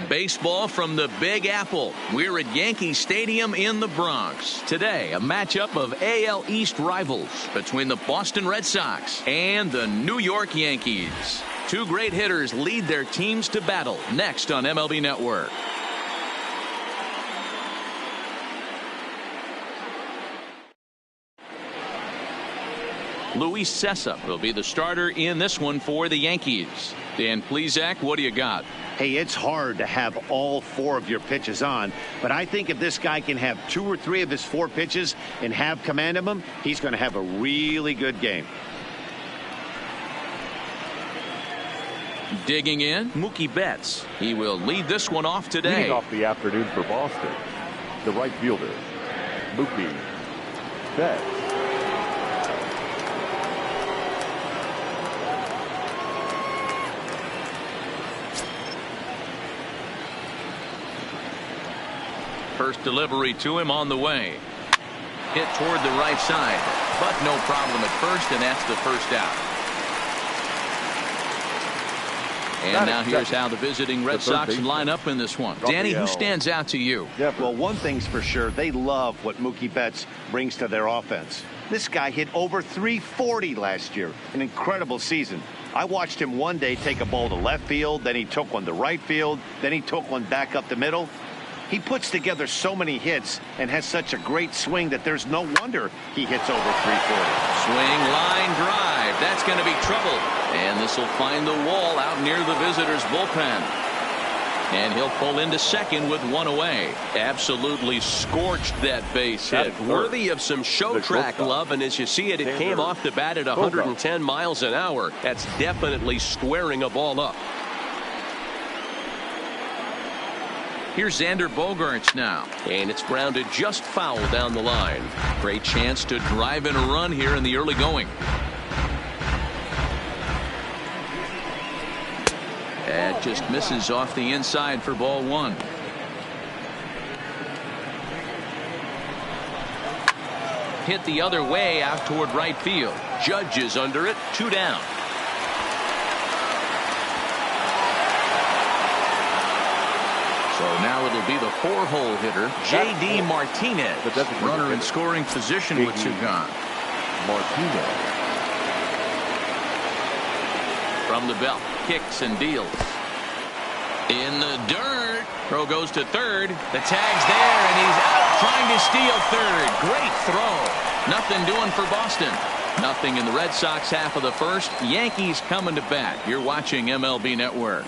Baseball from the Big Apple. We're at Yankee Stadium in the Bronx. Today, a matchup of AL East rivals between the Boston Red Sox and the New York Yankees. Two great hitters lead their teams to battle next on MLB Network. Luis Cessa will be the starter in this one for the Yankees. Dan Plesac, what do you got? Hey, it's hard to have all four of your pitches on, but I think if this guy can have 2 or 3 of his 4 pitches and have command of them, he's going to have a really good game. Digging in, Mookie Betts. He will lead this one off today. Leading off the afternoon for Boston, the right fielder, Mookie Betts. First delivery to him on the way. Hit toward the right side, but no problem at first, and that's the first out. And now here's how the visiting Red Sox line up in this one. Danny, who stands out to you? Yeah, well, one thing's for sure. They love what Mookie Betts brings to their offense. This guy hit over 340 last year. An incredible season. I watched him one day take a ball to left field, then he took one to right field, then he took one back up the middle. He puts together so many hits and has such a great swing that there's no wonder he hits over 340. Swing, line drive. That's going to be trouble. And this will find the wall out near the visitors' bullpen. And he'll pull into second with one away. Absolutely scorched that base hit. Worthy of some show track love, and as you see it, it came off the bat at 110 miles an hour. That's definitely squaring a ball up. Here's Xander Bogaerts now. And it's grounded just foul down the line. Great chance to drive in a run here in the early going. That just misses off the inside for ball 1. Hit the other way out toward right field. Judge is under it. 2 down. So now it'll be the 4-hole hitter, J.D. Martinez. Runner in scoring position with 2 gone. Martinez. From the belt, kicks and deals. In the dirt. Throw goes to third. The tag's there, and he's out trying to steal third. Great throw. Nothing doing for Boston. Nothing in the Red Sox half of the first. Yankees coming to bat. You're watching MLB Network.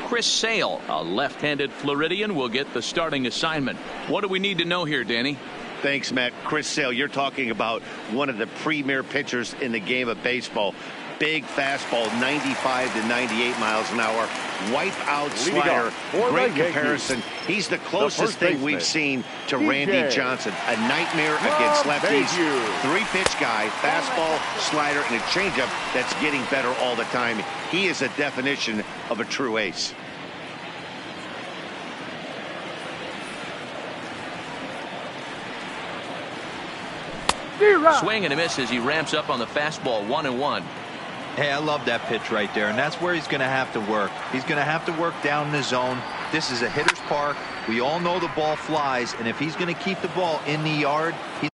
Chris Sale, a left-handed Floridian, will get the starting assignment. What do we need to know here, Danny? Thanks, Matt. Chris Sale, you're talking about one of the premier pitchers in the game of baseball. Big fastball, 95 to 98 miles an hour. Wipe-out slider. Great comparison. He's the closest thing we've seen to Randy Johnson. A nightmare against lefties. 3-pitch guy, fastball, slider, and a changeup that's getting better all the time. He is a definition of a true ace. Swing and a miss as he ramps up on the fastball. 1-1. Hey, I love that pitch right there, and that's where he's going to have to work. He's going to have to work down the zone. This is a hitter's park. We all know the ball flies, and if he's going to keep the ball in the yard, he's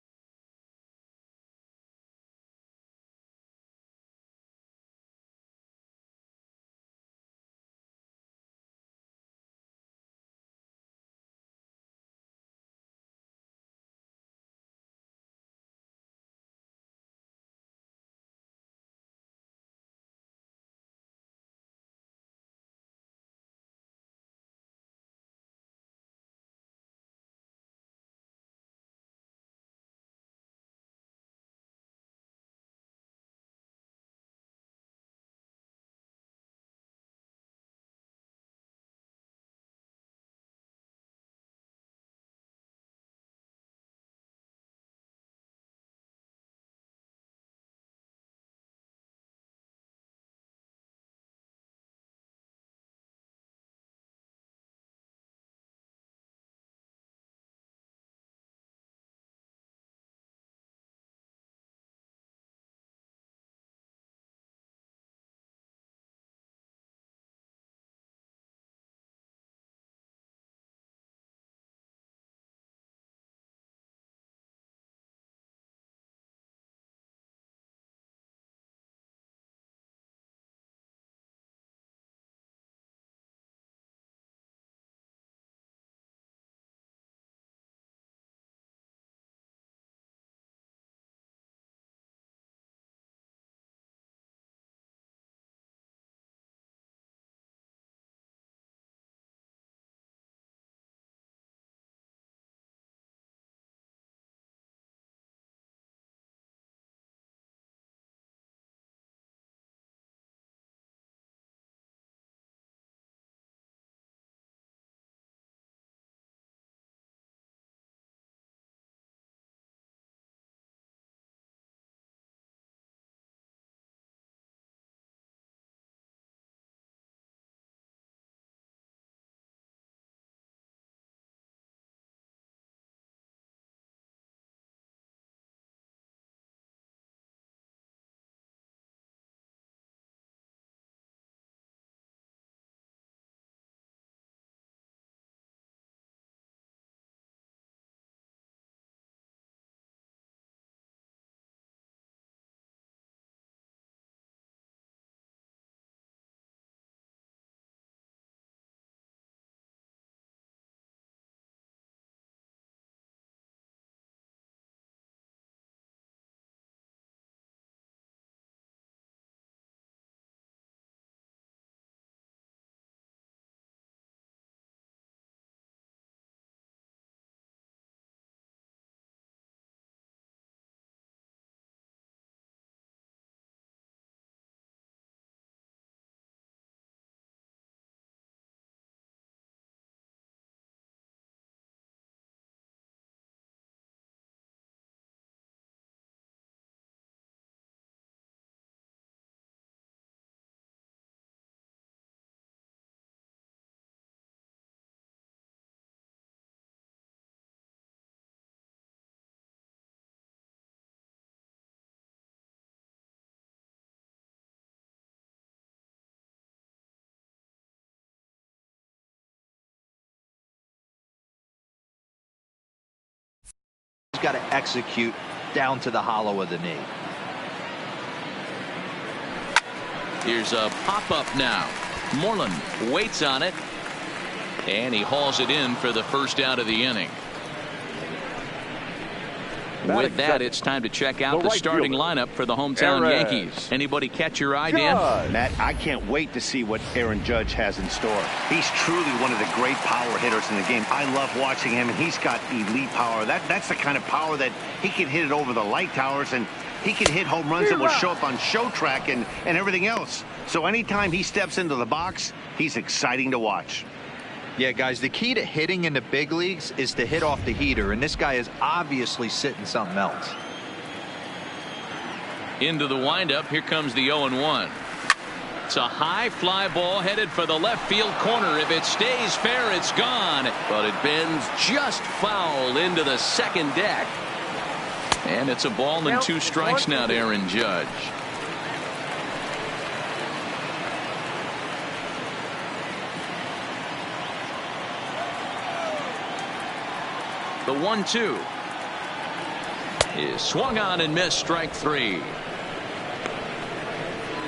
got to execute down to the hollow of the knee. Here's a pop-up now. Moreland waits on it, and he hauls it in for the first out of the inning. With that, it's time to check out the starting lineup for the hometown Yankees. Anybody catch your eye, Dan? Matt, I can't wait to see what Aaron Judge has in store. He's truly one of the great power hitters in the game. I love watching him, and he's got elite power. That's the kind of power that he can hit it over the light towers, and he can hit home runs that will show up on show track and everything else. So anytime he steps into the box, he's exciting to watch. Yeah, guys, the key to hitting in the big leagues is to hit off the heater, and this guy is obviously sitting something else. Into the windup. Here comes the 0-1. It's a high fly ball headed for the left field corner. If it stays fair, it's gone. But it bends just foul into the second deck. And it's a ball and 2 strikes now to Aaron Judge. The 1-2 is swung on and missed. Strike 3.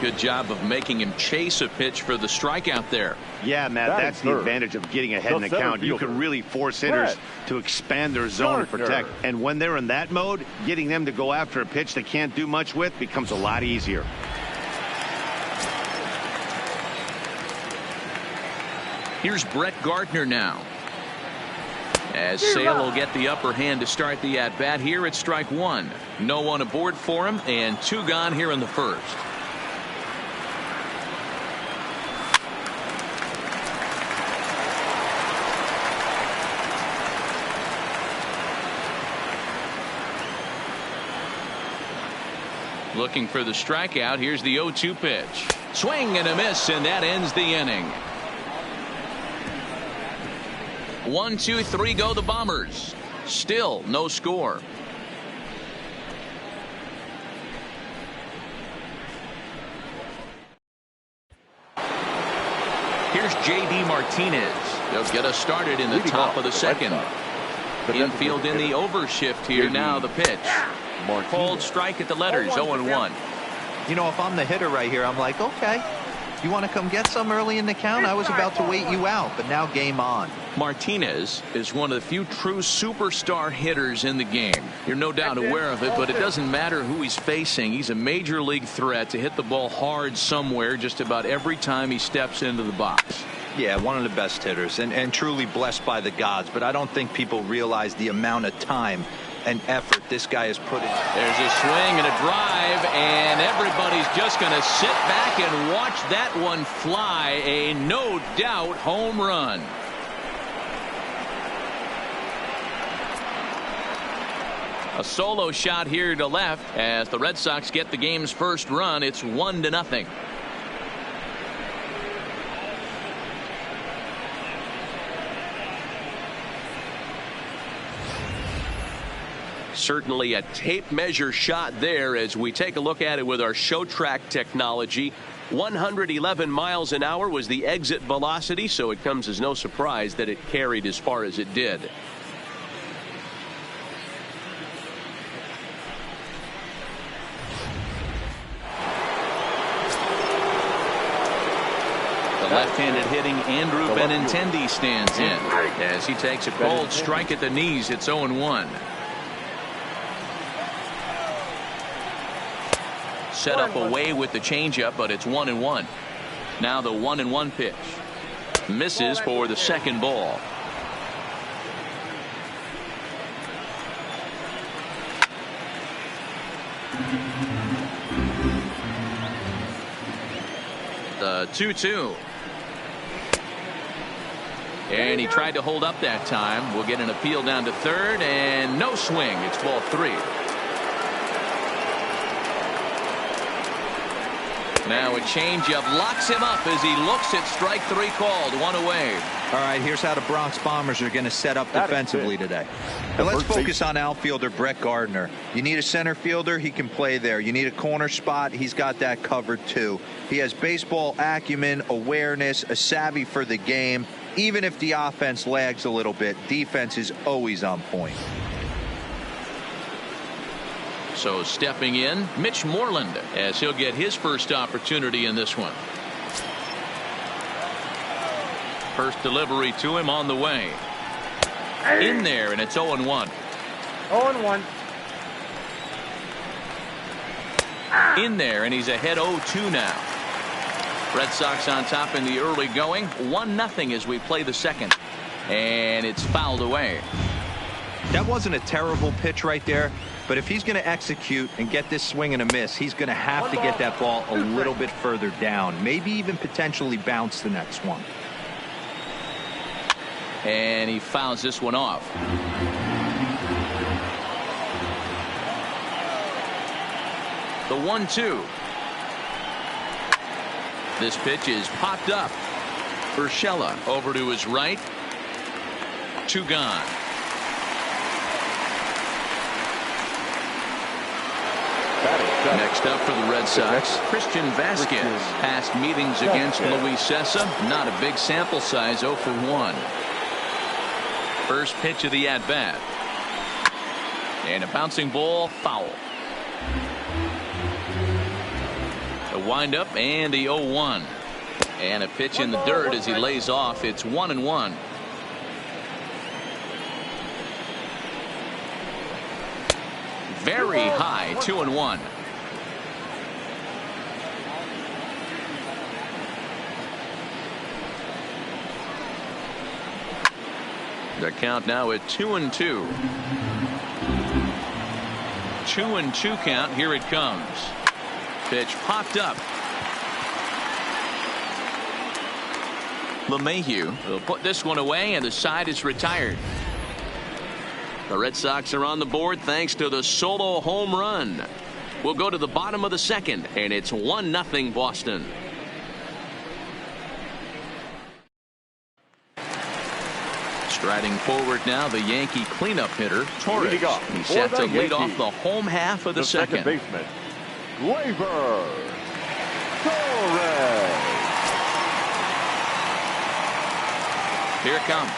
Good job of making him chase a pitch for the strikeout there. Yeah, Matt, that's the advantage of getting ahead in the count. You can really force hitters to expand their zone and protect. And when they're in that mode, getting them to go after a pitch they can't do much with becomes a lot easier. Here's Brett Gardner now. As Sale will get the upper hand to start the at-bat here at strike 1. No one aboard for him, and 2 gone here in the first. Looking for the strikeout. Here's the 0-2 pitch. Swing and a miss, and that ends the inning. 1, 2, 3 go the Bombers. Still no score. Here's J.D. Martinez. They'll get us started in the top of the second. Infield in the overshift here. Now the pitch. Called strike at the letters. 0-1. You know, if I'm the hitter right here, I'm like, okay, you want to come get some early in the count? I was about to wait you out, but now game on. Martinez is one of the few true superstar hitters in the game. You're no doubt aware of it, but it doesn't matter who he's facing. He's a major league threat to hit the ball hard somewhere just about every time he steps into the box. Yeah, one of the best hitters and truly blessed by the gods, but I don't think people realize the amount of time and effort this guy has put in. There's a swing and a drive, and everybody's just going to sit back and watch that one fly. A no doubt home run. A solo shot here to left as the Red Sox get the game's first run. It's 1-0. Certainly a tape measure shot there as we take a look at it with our show track technology. 111 miles an hour was the exit velocity, so it comes as no surprise that it carried as far as it did. The left-handed hitting Andrew Benintendi stands in as he takes a cold strike at the knees. It's 0-1. Set up away with the changeup, but it's 1-1. Now the 1-1 pitch. Misses for the second ball. The 2-2. And he tried to hold up that time. We'll get an appeal down to third, and no swing. It's ball 3. Now a changeup locks him up as he looks at strike 3 called. 1 away. All right, here's how the Bronx Bombers are going to set up defensively today. And let's focus on outfielder Brett Gardner. You need a center fielder, he can play there. You need a corner spot, he's got that covered too. He has baseball acumen, awareness, a savvy for the game. Even if the offense lags a little bit, defense is always on point. So stepping in, Mitch Moreland, as he'll get his first opportunity in this one. First delivery to him on the way. In there, and it's 0-1. 0-1. In there, and he's ahead 0-2 now. Red Sox on top in the early going. 1-0 as we play the second. And it's fouled away. That wasn't a terrible pitch right there, but if he's going to execute and get this swing and a miss, he's going to have to get that ball a little bit further down, maybe even potentially bounce the next one. And he fouls this one off. The 1-2. This pitch is popped up. Urshela over to his right. 2 gone. Next up for the Red Sox, Christian Vasquez. Past meetings against Luis Cessa, not a big sample size, 0 for 1. First pitch of the at-bat. And a bouncing ball, foul. The windup and the 0-1. And a pitch in the dirt as he lays off. It's 1-1. Very high, 2-1. The count now at 2-2. 2-2 count. Here it comes. Pitch popped up. LeMahieu will put this one away, and the side is retired. The Red Sox are on the board thanks to the solo home run. We'll go to the bottom of the second, and it's 1-0 Boston. Striding forward now, the Yankee cleanup hitter, Torres. He's set to lead off the home half of the second. Baseman, Gleyber Torres. Here it comes.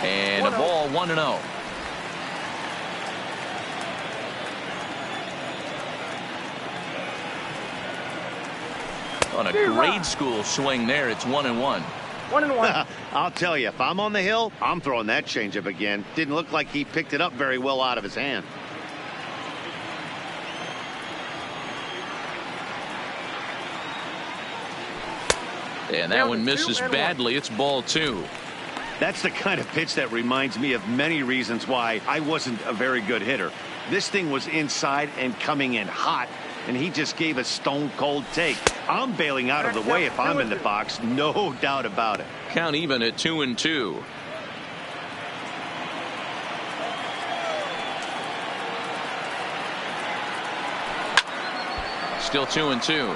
And a ball 1-0. On a grade school swing there, it's 1-1. 1-1. I'll tell you, if I'm on the hill, I'm throwing that changeup again. Didn't look like he picked it up very well out of his hand. And that one misses badly. It's ball 2. That's the kind of pitch that reminds me of many reasons why I wasn't a very good hitter. This thing was inside and coming in hot, and he just gave a stone-cold take. I'm bailing out of the way if I'm in the box, no doubt about it. Count even at 2-2. Still 2-2.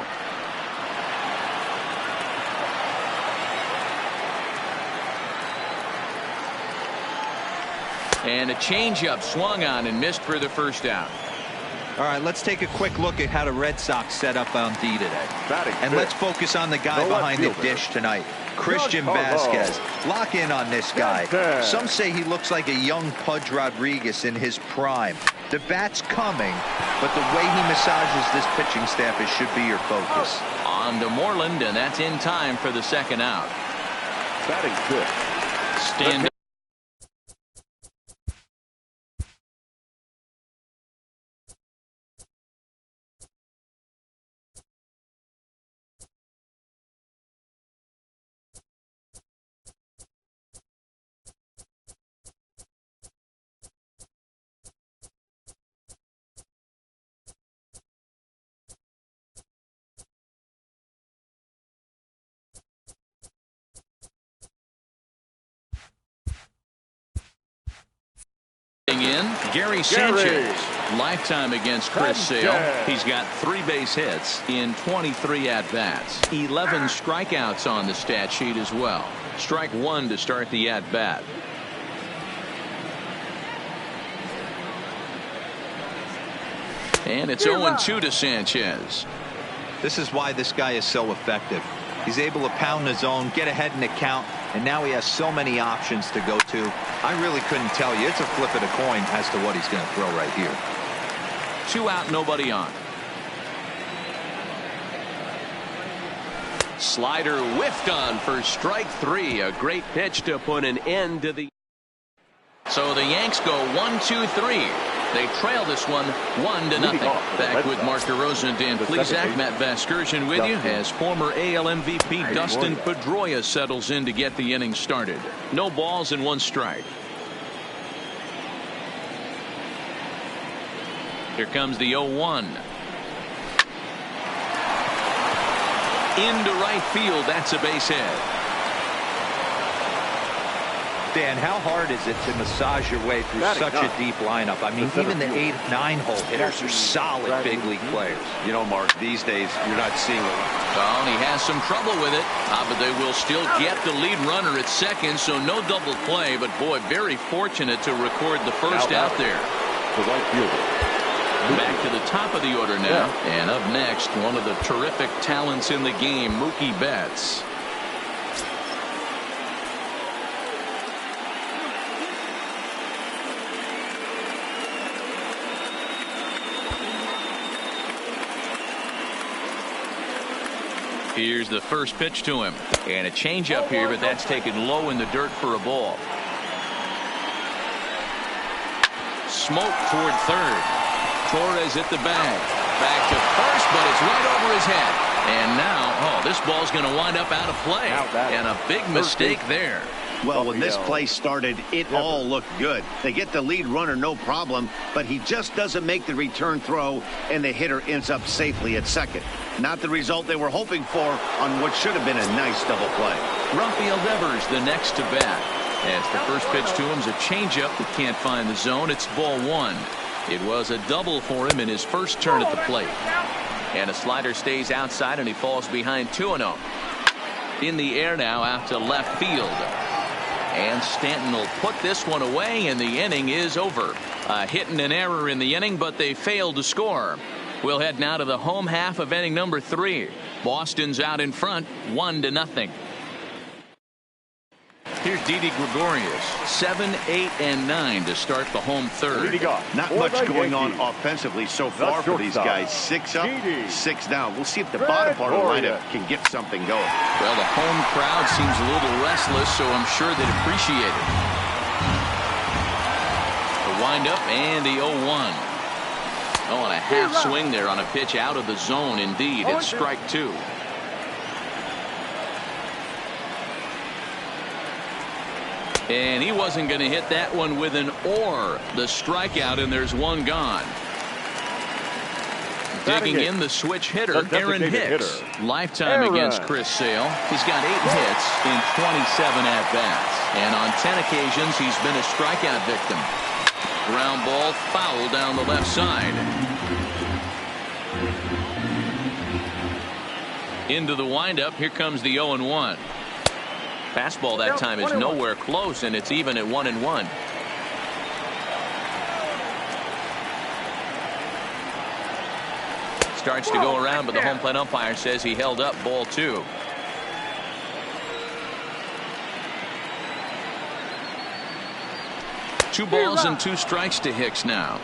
And a changeup swung on and missed for the first out. All right, let's take a quick look at how the Red Sox set up on D today. And let's focus on the guy behind the dish tonight, Christian Vasquez. Lock in on this guy. Some say he looks like a young Pudge Rodriguez in his prime. The bat's coming, but the way he massages this pitching staff, it should be your focus. On to Moreland, and that's in time for the second out. Batting fifth. Stand up. In Gary Sanchez, lifetime against Chris Sale. He's got 3 base hits in 23 at-bats, 11 strikeouts on the stat sheet as well. Strike 1 to start the at-bat. And it's 0-2 to Sanchez. This is why this guy is so effective. He's able to pound the zone, get ahead in the count, and now he has so many options to go to. I really couldn't tell you. It's a flip of the coin as to what he's going to throw right here. 2 out, nobody on. Slider whiffed on for strike 3. A great pitch to put an end to the. So the Yanks go 1-2-3. They trail this one 1-0. Back with Mark DeRosa and Dan Plesac. Matt Vasgersian with you as former AL MVP Dustin Pedroia settles in to get the inning started. No balls and 1 strike. Here comes the 0-1. Into right field. That's a base hit. Dan, how hard is it to massage your way through such a deep lineup? I mean, even the 8-9 hole hitters are solid big league players. You know, Mark, these days you're not seeing it. Well, he has some trouble with it, but they will still get the lead runner at second, so no double play. But boy, very fortunate to record the first out there. The right fielder. Back to the top of the order now, and up next, one of the terrific talents in the game, Mookie Betts. Here's the first pitch to him, and a changeup here, but that's taken low in the dirt for a ball. Smoke toward third. Torres at the bag. Back to first, but it's right over his head. And now, this ball's going to wind up out of play. And a big mistake there. Well, when this play started, it all looked good. They get the lead runner, no problem, but he just doesn't make the return throw, and the hitter ends up safely at second. Not the result they were hoping for on what should have been a nice double play. Rafael Devers, the next to bat. As the first pitch to him is a changeup that can't find the zone. It's ball 1. It was a double for him in his first turn at the plate. And a slider stays outside, and he falls behind 2-0. In the air now out to left field. And Stanton will put this one away, and the inning is over. A hit and an error in the inning, but they failed to score. We'll head now to the home half of inning number 3. Boston's out in front, 1-0. Here's Didi Gregorius, 7, 8, and 9 to start the home third. Not much going on offensively so far for these guys. 6 up, 6 down. We'll see if the bottom part of the lineup can get something going. Well, the home crowd seems a little restless, so I'm sure they'd appreciate it. The windup and the 0-1. Oh, and a half swing there on a pitch out of the zone. Indeed, it's strike 2. And he wasn't going to hit that one with an or. The strikeout, and there's one gone. Digging in the switch hitter, Aaron Hicks. Lifetime against Chris Sale. He's got 8 hits in 27 at-bats. And on 10 occasions, he's been a strikeout victim. Ground ball foul down the left side. Into the windup. Here comes the 0-1. Fastball that time is nowhere close, and it's even at 1-1. Starts to go around, but the home plate umpire says he held up ball 2. Two balls and 2 strikes to Hicks now.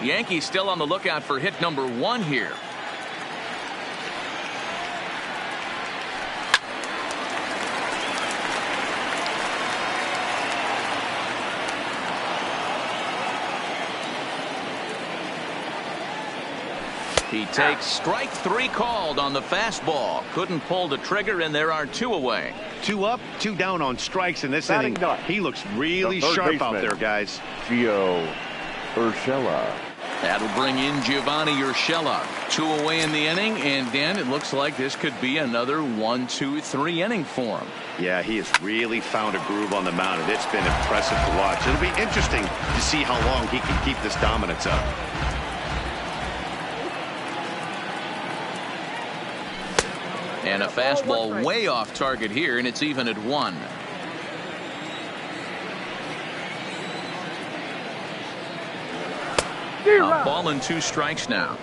Yankees still on the lookout for hit number 1 here. He takes strike 3 called on the fastball. Couldn't pull the trigger, and there are 2 away. 2 up, 2 down on strikes in this inning. He looks really sharp out there, guys. Gio Urshela. That'll bring in Giovanni Urshela. 2 away in the inning, and Dan, it looks like this could be another 1-2-3 inning for him. Yeah, he has really found a groove on the mound, and it's been impressive to watch. It'll be interesting to see how long he can keep this dominance up. And a fastball way off target here, and it's even at 1. A ball and 2 strikes now.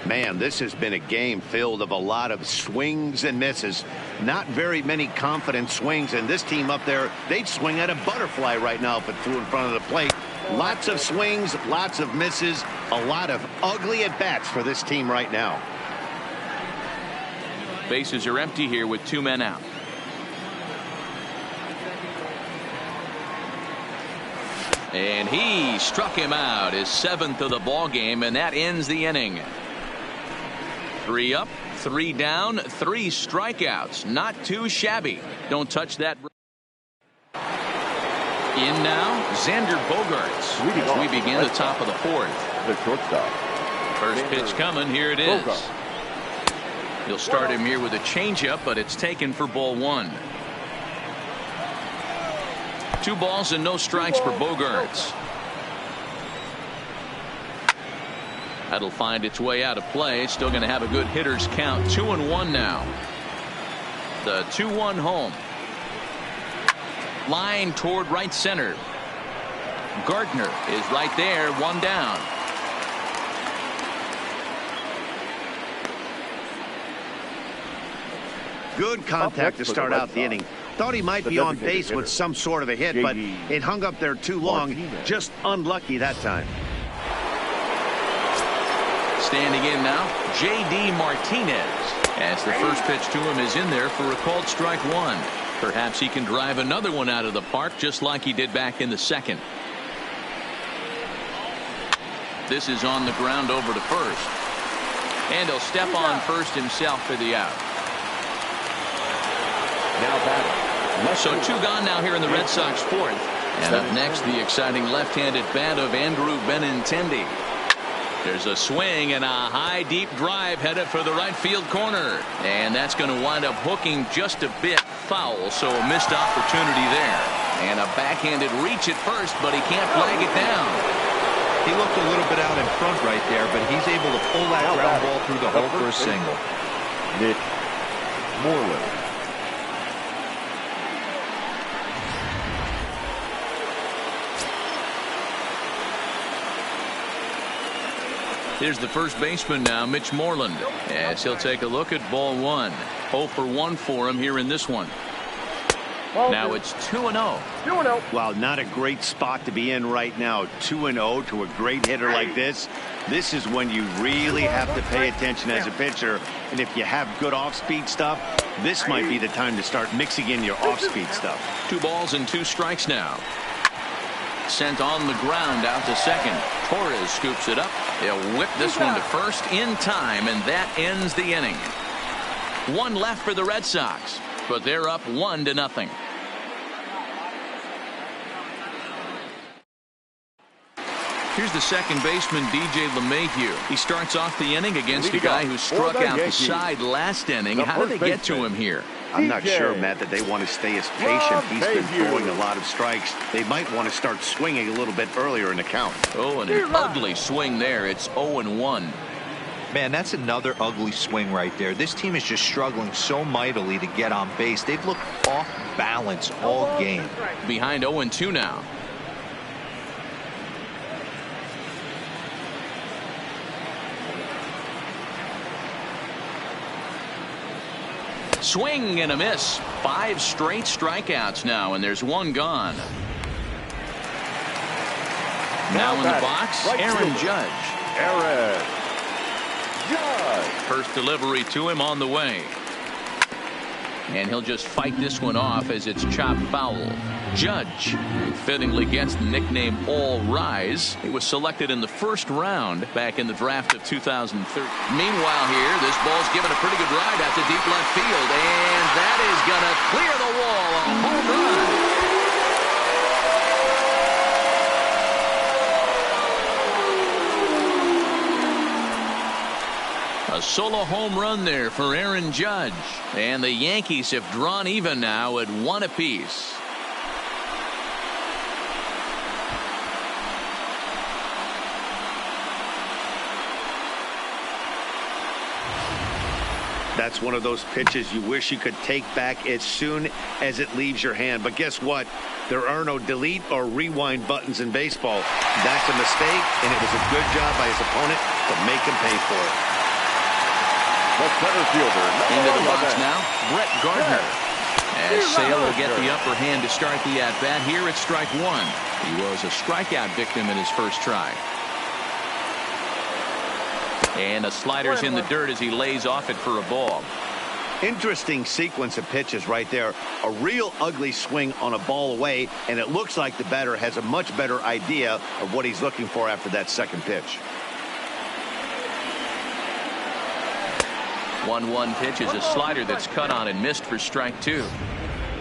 Man, this has been a game filled of a lot of swings and misses. Not very many confident swings, and this team up there, they'd swing at a butterfly right now if it flew in front of the plate. Lots of swings, lots of misses, a lot of ugly at-bats for this team right now. Bases are empty here with 2 men out. And he struck him out, his 7th of the ball game, and that ends the inning. 3 up, 3 down, 3 strikeouts. Not too shabby. Don't touch that. In now, Xander Bogaerts as we begin the top of the 4th. The shortstop. First pitch coming. Here it is. He'll start him here with a changeup, but it's taken for ball 1. 2 balls and no strikes for Bogaerts. That'll find its way out of play. Still going to have a good hitter's count. 2-1 now. The 2-1 home. Line toward right center. Gardner is right there. 1 down. Good contact to start out the inning. Thought he might be on base with some sort of a hit, but it hung up there too long. Just unlucky that time. Standing in now, J.D. Martinez, as the first pitch to him is in there for a called strike 1. Perhaps he can drive another one out of the park just like he did back in the 2nd. This is on the ground over to first. And he'll step on first himself for the out. Now batting. So 2 gone now here in the Red Sox 4th. And up next, the exciting left-handed bat of Andrew Benintendi. There's a swing and a high deep drive headed for the right field corner, and that's going to wind up hooking just a bit foul, so a missed opportunity there. And a backhanded reach at first, but he can't flag it down. He looked a little bit out in front right there, but he's able to pull that ground ball through the hook for a single. Mitch Moreland. Here's the first baseman now, Mitch Moreland, as he'll take a look at ball 1. 0 for 1 for him here in this one. Now it's 2-0. 2-0. Wow, not a great spot to be in right now. 2-0 to a great hitter like this. This is when you really have to pay attention as a pitcher. And if you have good off-speed stuff, this might be the time to start mixing in your off-speed stuff. 2 balls and 2 strikes now. Sent on the ground out to second. Torres scoops it up. He'll whip this one to first in time, and that ends the inning. 1 left for the Red Sox, but they're up 1-0. Here's the second baseman, DJ LeMahieu. He starts off the inning against a guy who struck out the side last inning. How did they get to him here? I'm not sure, Matt, that they want to stay as patient. He's been throwing a lot of strikes. They might want to start swinging a little bit earlier in the count. Oh, and an ugly swing there. It's 0-1. Man, that's another ugly swing right there. This team is just struggling so mightily to get on base. They've looked off balance all game. Behind 0-2 now. Swing and a miss. 5 straight strikeouts now, and there's 1 gone. Now in the box, Aaron Judge. Aaron Judge. First delivery to him on the way. And he'll just fight this one off as it's chopped foul. Judge fittingly gets the nickname All Rise. He was selected in the 1st round back in the draft of 2013. Meanwhile here, this ball's given a pretty good ride out to deep left field, and that is going to clear the wall. A home run. A solo home run there for Aaron Judge, and the Yankees have drawn even now at 1 apiece. That's one of those pitches you wish you could take back as soon as it leaves your hand. But guess what? There are no delete or rewind buttons in baseball. That's a mistake, and it was a good job by his opponent to make him pay for it. The center fielder. Into the box now, Brett Gardner. As Sale will get the upper hand to start the at-bat. Here it's strike one. He was a strikeout victim in his first try. And the slider's in the dirt as he lays off it for a ball. Interesting sequence of pitches right there. A real ugly swing on a ball away, and it looks like the batter has a much better idea of what he's looking for after that second pitch. 1-1 pitch is a slider that's cut on and missed for strike two.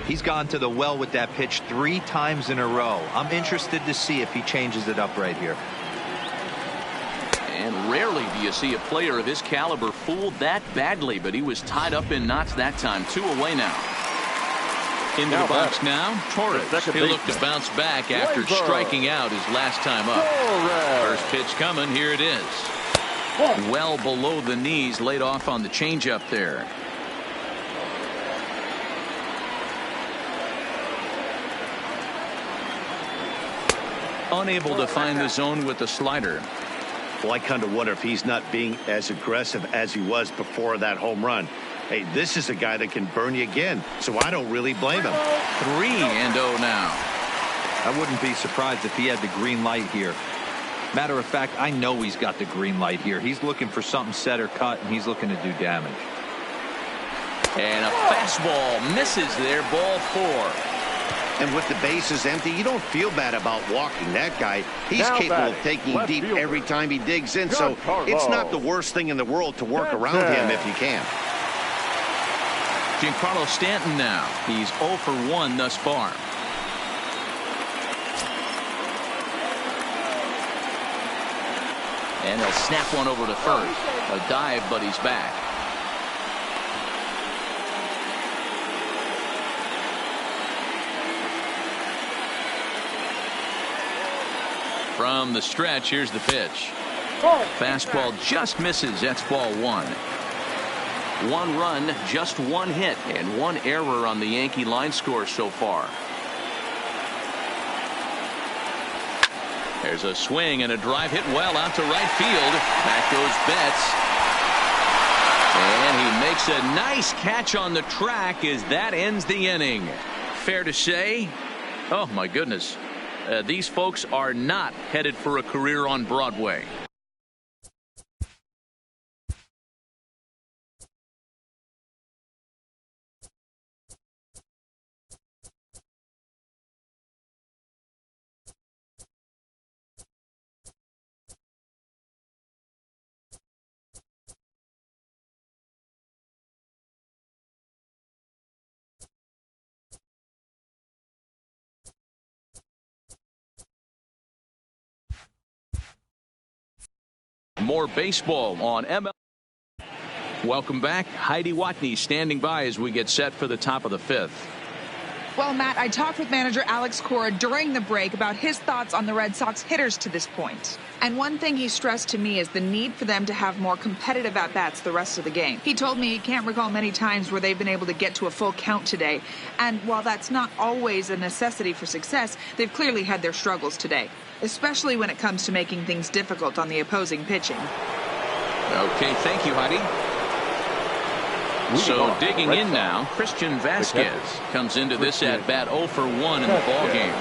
He's gone to the well with that pitch 3 times in a row. I'm interested to see if he changes it up right here. And rarely do you see a player of his caliber fooled that badly, but he was tied up in knots that time. 2 away now. Into the box now, Torres. He'll look to bounce back after striking out his last time up. First pitch coming. Here it is. Well below the knees, laid off on the changeup there. Unable to find the zone with the slider. Well, I kind of wonder if he's not being as aggressive as he was before that home run. Hey, this is a guy that can burn you again, so I don't really blame him. 3-0 now. I wouldn't be surprised if he had the green light here. Matter of fact, I know he's got the green light here. He's looking for something set or cut, and he's looking to do damage. And a fastball misses there, ball 4. And with the bases empty, you don't feel bad about walking that guy. He's capable of taking deep every time he digs in, so it's not the worst thing in the world to work around him if you can. Giancarlo Stanton now. He's 0 for 1 thus far. And he'll snap one over to first. A dive, but he's back. From the stretch, here's the pitch. Fastball just misses. That's ball 1. 1 run, just 1 hit, and 1 error on the Yankee line score so far. There's a swing and a drive hit well out to right field. Back goes Betts. And he makes a nice catch on the track as that ends the inning. Fair to say, oh my goodness, these folks are not headed for a career on Broadway. More baseball on ML. Welcome back. Heidi Watney standing by as we get set for the top of the 5th. Well, Matt, I talked with manager Alex Cora during the break about his thoughts on the Red Sox hitters to this point. And one thing he stressed to me is the need for them to have more competitive at-bats the rest of the game. He told me he can't recall many times where they've been able to get to a full count today. And while that's not always a necessity for success, they've clearly had their struggles today, especially when it comes to making things difficult on the opposing pitching. Okay, thank you, Heidi. So digging in now, Christian Vasquez comes into this at-bat 0 for 1 in the ball game.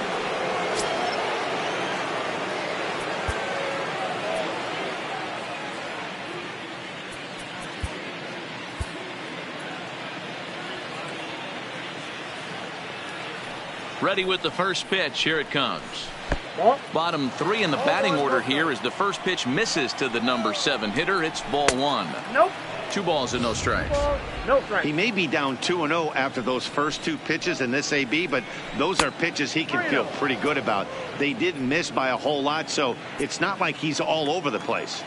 Ready with the first pitch. Here it comes. Bottom 3 in the batting order here as the first pitch misses to the number 7 hitter. It's ball 1. Nope. 2 balls and no strikes. No strikes. He may be down 2-0 after those first 2 pitches in this AB, but those are pitches he can feel pretty good about. They didn't miss by a whole lot, so it's not like he's all over the place.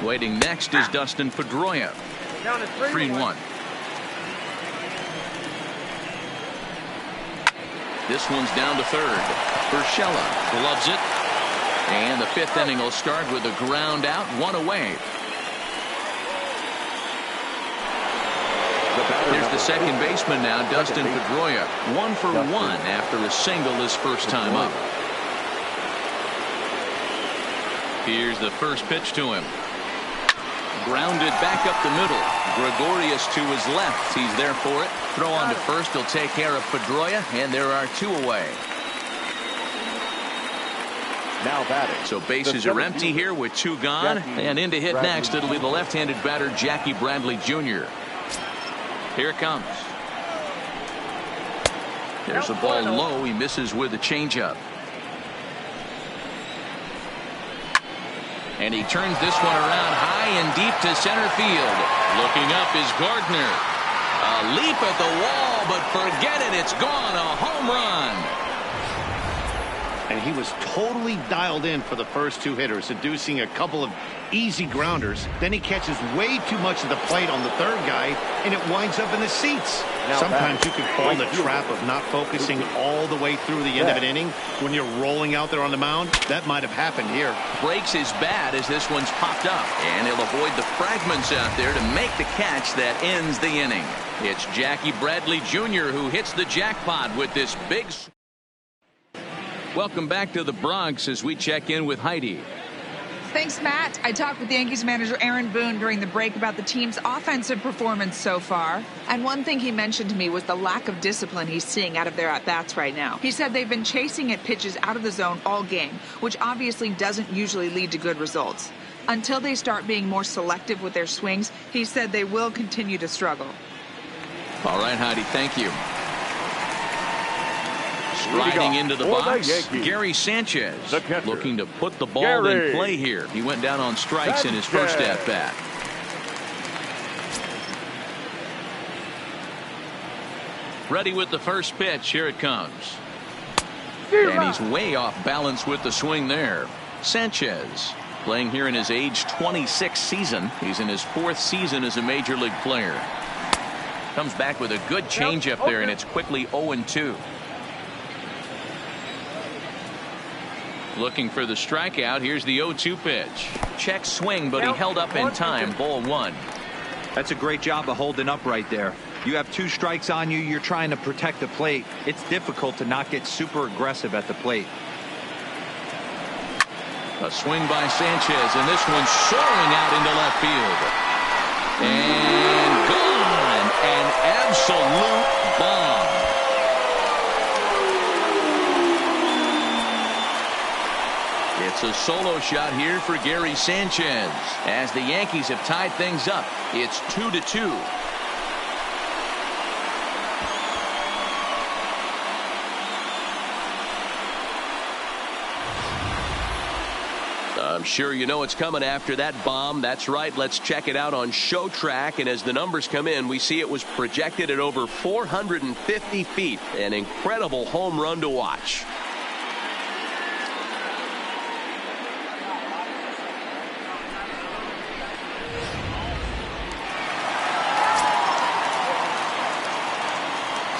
Waiting next is Dustin Pedroia. Down to 3-1. This one's down to third. Urshela gloves it. And the 5th inning will start with a ground out, 1 away. Here's the second baseman now, Dustin Pedroia. 1 for 1 after a single his first time up. Here's the first pitch to him. Grounded back up the middle. Gregorius to his left. He's there for it. Throw on to first. He'll take care of Pedroia, and there are 2 away. Now batting. So bases are empty here with 2 gone. And in to hit next, it'll be the left-handed batter, Jackie Bradley Jr. Here it comes. There's a ball low. He misses with a changeup. And he turns this one around high and deep to center field. Looking up is Gardner. A leap at the wall, but forget it. It's gone. A home run. And he was totally dialed in for the first 2 hitters, seducing a couple of easy grounders. Then he catches way too much of the plate on the 3rd guy, and it winds up in the seats. Sometimes you can fall in the trap of not focusing all the way through the end of an inning when you're rolling out there on the mound. That might have happened here. Breaks his bat as this one's popped up, and he'll avoid the fragments out there to make the catch that ends the inning. It's Jackie Bradley Jr. who hits the jackpot with this big. Welcome back to the Bronx as we check in with Heidi. Thanks, Matt. I talked with Yankees manager Aaron Boone during the break about the team's offensive performance so far. And one thing he mentioned to me was the lack of discipline he's seeing out of their at-bats right now. He said they've been chasing at pitches out of the zone all game, which obviously doesn't usually lead to good results. Until they start being more selective with their swings, he said they will continue to struggle. All right, Heidi, thank you. Striding into the box, Gary Sanchez looking to put the ball in play here. He went down on strikes in his first at-bat. Ready with the first pitch. Here it comes. And he's way off balance with the swing there. Sanchez playing here in his age 26 season. He's in his 4th season as a major league player. Comes back with a good changeup there, and it's quickly 0-2. Looking for the strikeout. Here's the 0-2 pitch. Check swing, but he held up in time. Ball 1. That's a great job of holding up right there. You have 2 strikes on you. You're trying to protect the plate. It's difficult to not get super aggressive at the plate. A swing by Sanchez, and this one's soaring out into left field. And gone. An absolute bomb. It's a solo shot here for Gary Sanchez. As the Yankees have tied things up, it's 2-2. I'm sure you know it's coming after that bomb. That's right. Let's check it out on Show Track. And as the numbers come in, we see it was projected at over 450 feet. An incredible home run to watch.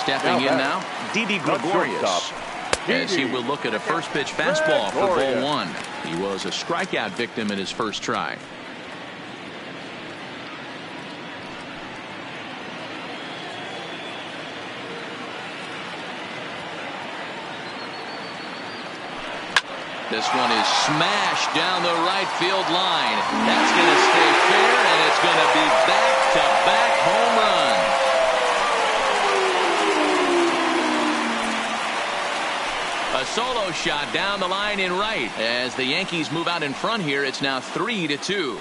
Stepping in now, Didi Gregorius, as he will look at a first pitch fastball for ball 1. He was a strikeout victim in his first try. This one is smashed down the right field line. That's going to stay fair, and it's going to be back-to-back home run. A solo shot down the line in right. As the Yankees move out in front here, it's now 3-2.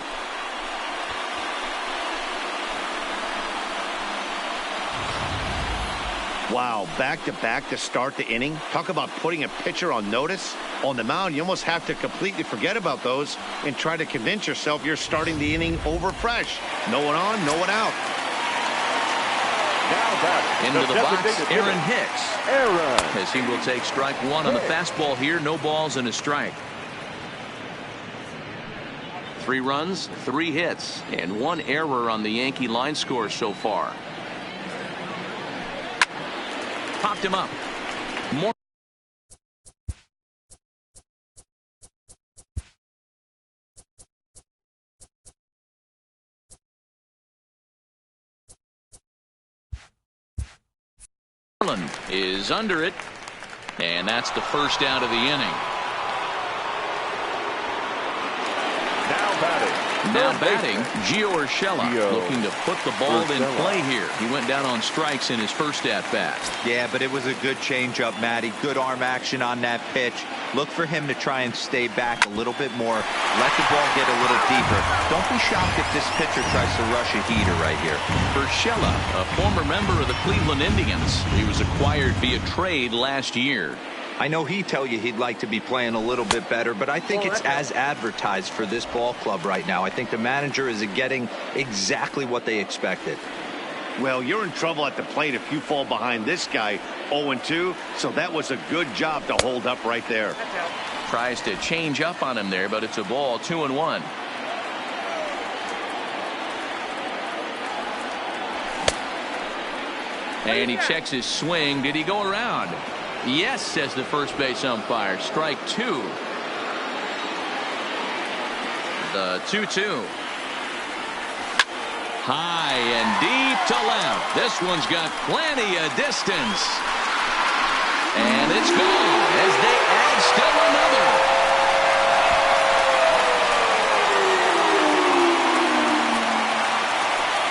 Wow, back-to-back to start the inning. Talk about putting a pitcher on notice. On the mound, you almost have to completely forget about those and try to convince yourself you're starting the inning over fresh. No one on, no one out. Into the box, Aaron Hicks. As he will take strike 1 on the fastball here. No balls and a strike. 3 runs, 3 hits, and 1 error on the Yankee line score so far. Popped him up. More. Is under it, and that's the first out of the inning. Now batting, Now batting, Gio Urshela, looking to put the ball in play here. He went down on strikes in his first at-bat. Yeah, but it was a good changeup, Matty. Good arm action on that pitch. Look for him to try and stay back a little bit more. Let the ball get a little deeper. Don't be shocked if this pitcher tries to rush a heater right here. Urshela, a former member of the Cleveland Indians. He was acquired via trade last year. I know he'd tell you he'd like to be playing a little bit better, but I think it's as advertised for this ball club right now. I think the manager is getting exactly what they expected. Well, you're in trouble at the plate if you fall behind this guy 0-2, so that was a good job to hold up right there. Tries to change up on him there, but it's a ball, 2-1. And he checks his swing. Did he go around? Yes, says the first base umpire. Strike 2. The 2-2. High and deep to left. This one's got plenty of distance. And it's gone as they add still another.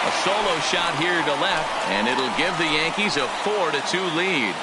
A solo shot here to left, and it'll give the Yankees a 4-2 lead.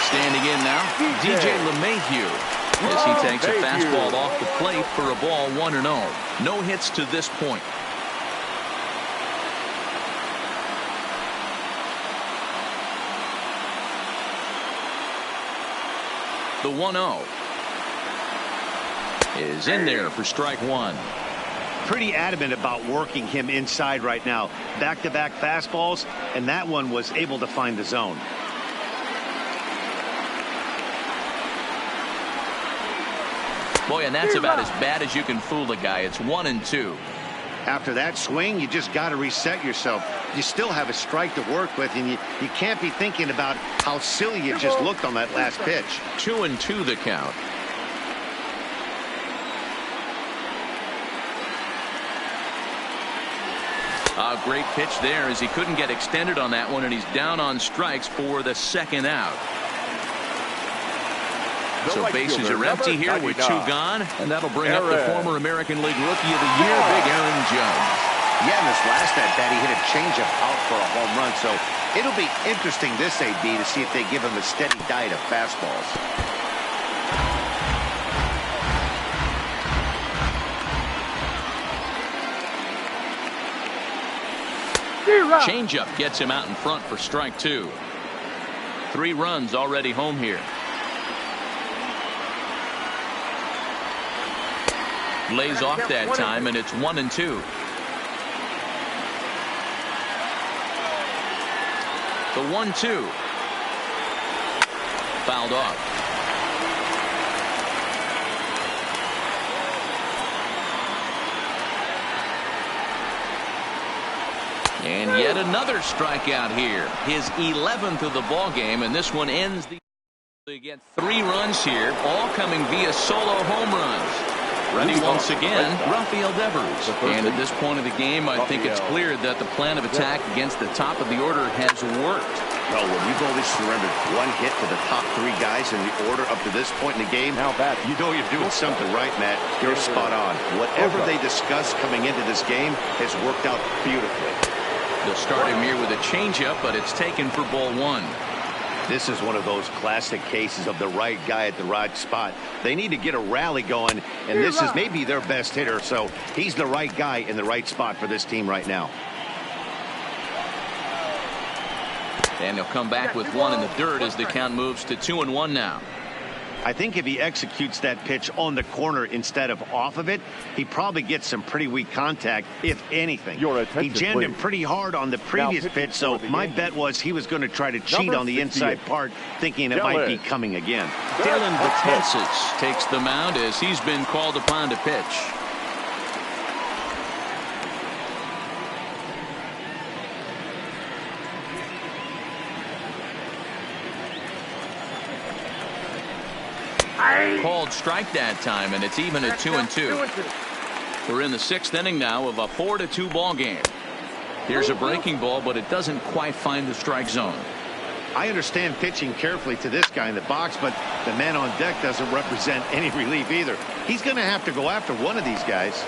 Standing in now, DJ LeMahieu, as he takes a fastball off the plate for a ball, 1-0. No hits to this point. The 1-0 is in there for strike 1. Pretty adamant about working him inside right now. Back-to-back fastballs, and that one was able to find the zone. Boy, and that's about as bad as you can fool a guy. It's 1-2. After that swing, you just got to reset yourself. You still have a strike to work with, and you can't be thinking about how silly you just looked on that last pitch. 2-2 the count. A great pitch there as he couldn't get extended on that one, and he's down on strikes for the second out. So bases are empty here with 2 gone, and that'll bring up the former American League Rookie of the Year, Big Aaron Judge. Yeah, in this last at-bat, he hit a changeup out for a home run, so it'll be interesting this AB to see if they give him a steady diet of fastballs. Changeup gets him out in front for strike 2. 3 runs already home here. Lays off that time, and it's 1-2. The 1-2 fouled off. And yet another strikeout here. His 11th of the ball game, and this one ends the. They get 3 runs here, all coming via solo home runs. Ready once again, Rafael Devers. And at this point of the game, I think it's clear that the plan of attack against the top of the order has worked. Well, when you've only surrendered 1 hit to the top 3 guys in the order up to this point in the game, you know you're doing something right, Matt. You're spot on. Whatever they discussed coming into this game has worked out beautifully. They'll start him here with a changeup, but it's taken for ball 1. This is one of those classic cases of the right guy at the right spot. They need to get a rally going, and this is maybe their best hitter, so he's the right guy in the right spot for this team right now. And he'll come back with 1 in the dirt as the count moves to 2-1 now. I think if he executes that pitch on the corner instead of off of it, he probably gets some pretty weak contact, if anything. He jammed him pretty hard on the previous pitch, so my bet was he was going to try to cheat on the inside part, thinking it might be coming again. Dylan Betances takes the mound as he's been called upon to pitch. Called strike that time, and it's even at 2-2. We're in the 6th inning now of a 4-2 ball game. Here's a breaking ball, but it doesn't quite find the strike zone. I understand pitching carefully to this guy in the box, but the man on deck doesn't represent any relief either. He's going to have to go after one of these guys.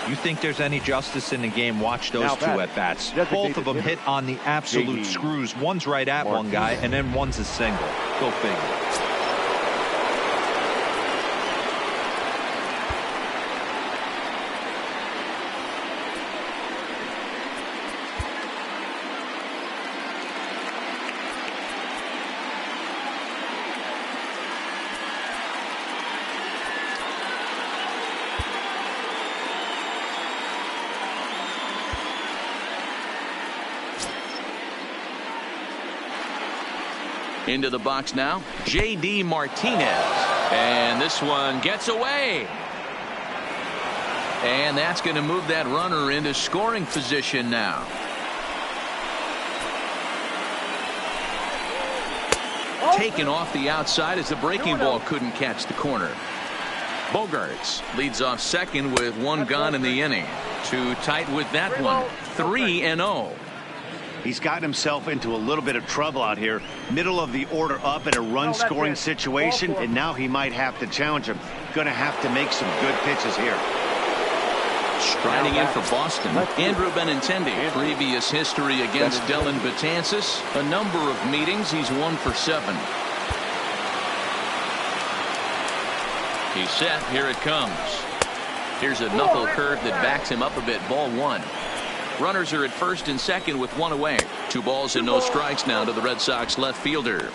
You think there's any justice in the game? Watch those two at-bats. Both of them hit on the absolute screws. One's right at one guy, and then one's a single. Go figure. Into the box now, J.D. Martinez. And this one gets away. And that's going to move that runner into scoring position now. Taken off the outside as the breaking ball couldn't catch the corner. Bogarts leads off second with one gone in the inning. Too tight with that one. 3-0. He's gotten himself into a little bit of trouble out here. Middle of the order up in a run-scoring situation, and now he might have to challenge him. Going to have to make some good pitches here. Striding in for Boston, Andrew Benintendi. Previous history against Dellin Betances. A number of meetings. He's 1 for 7. He's set. Here it comes. Here's a knuckle curve that backs him up a bit. Ball 1. Runners are at first and second with one away. 2 balls and no strikes now to the Red Sox left fielder.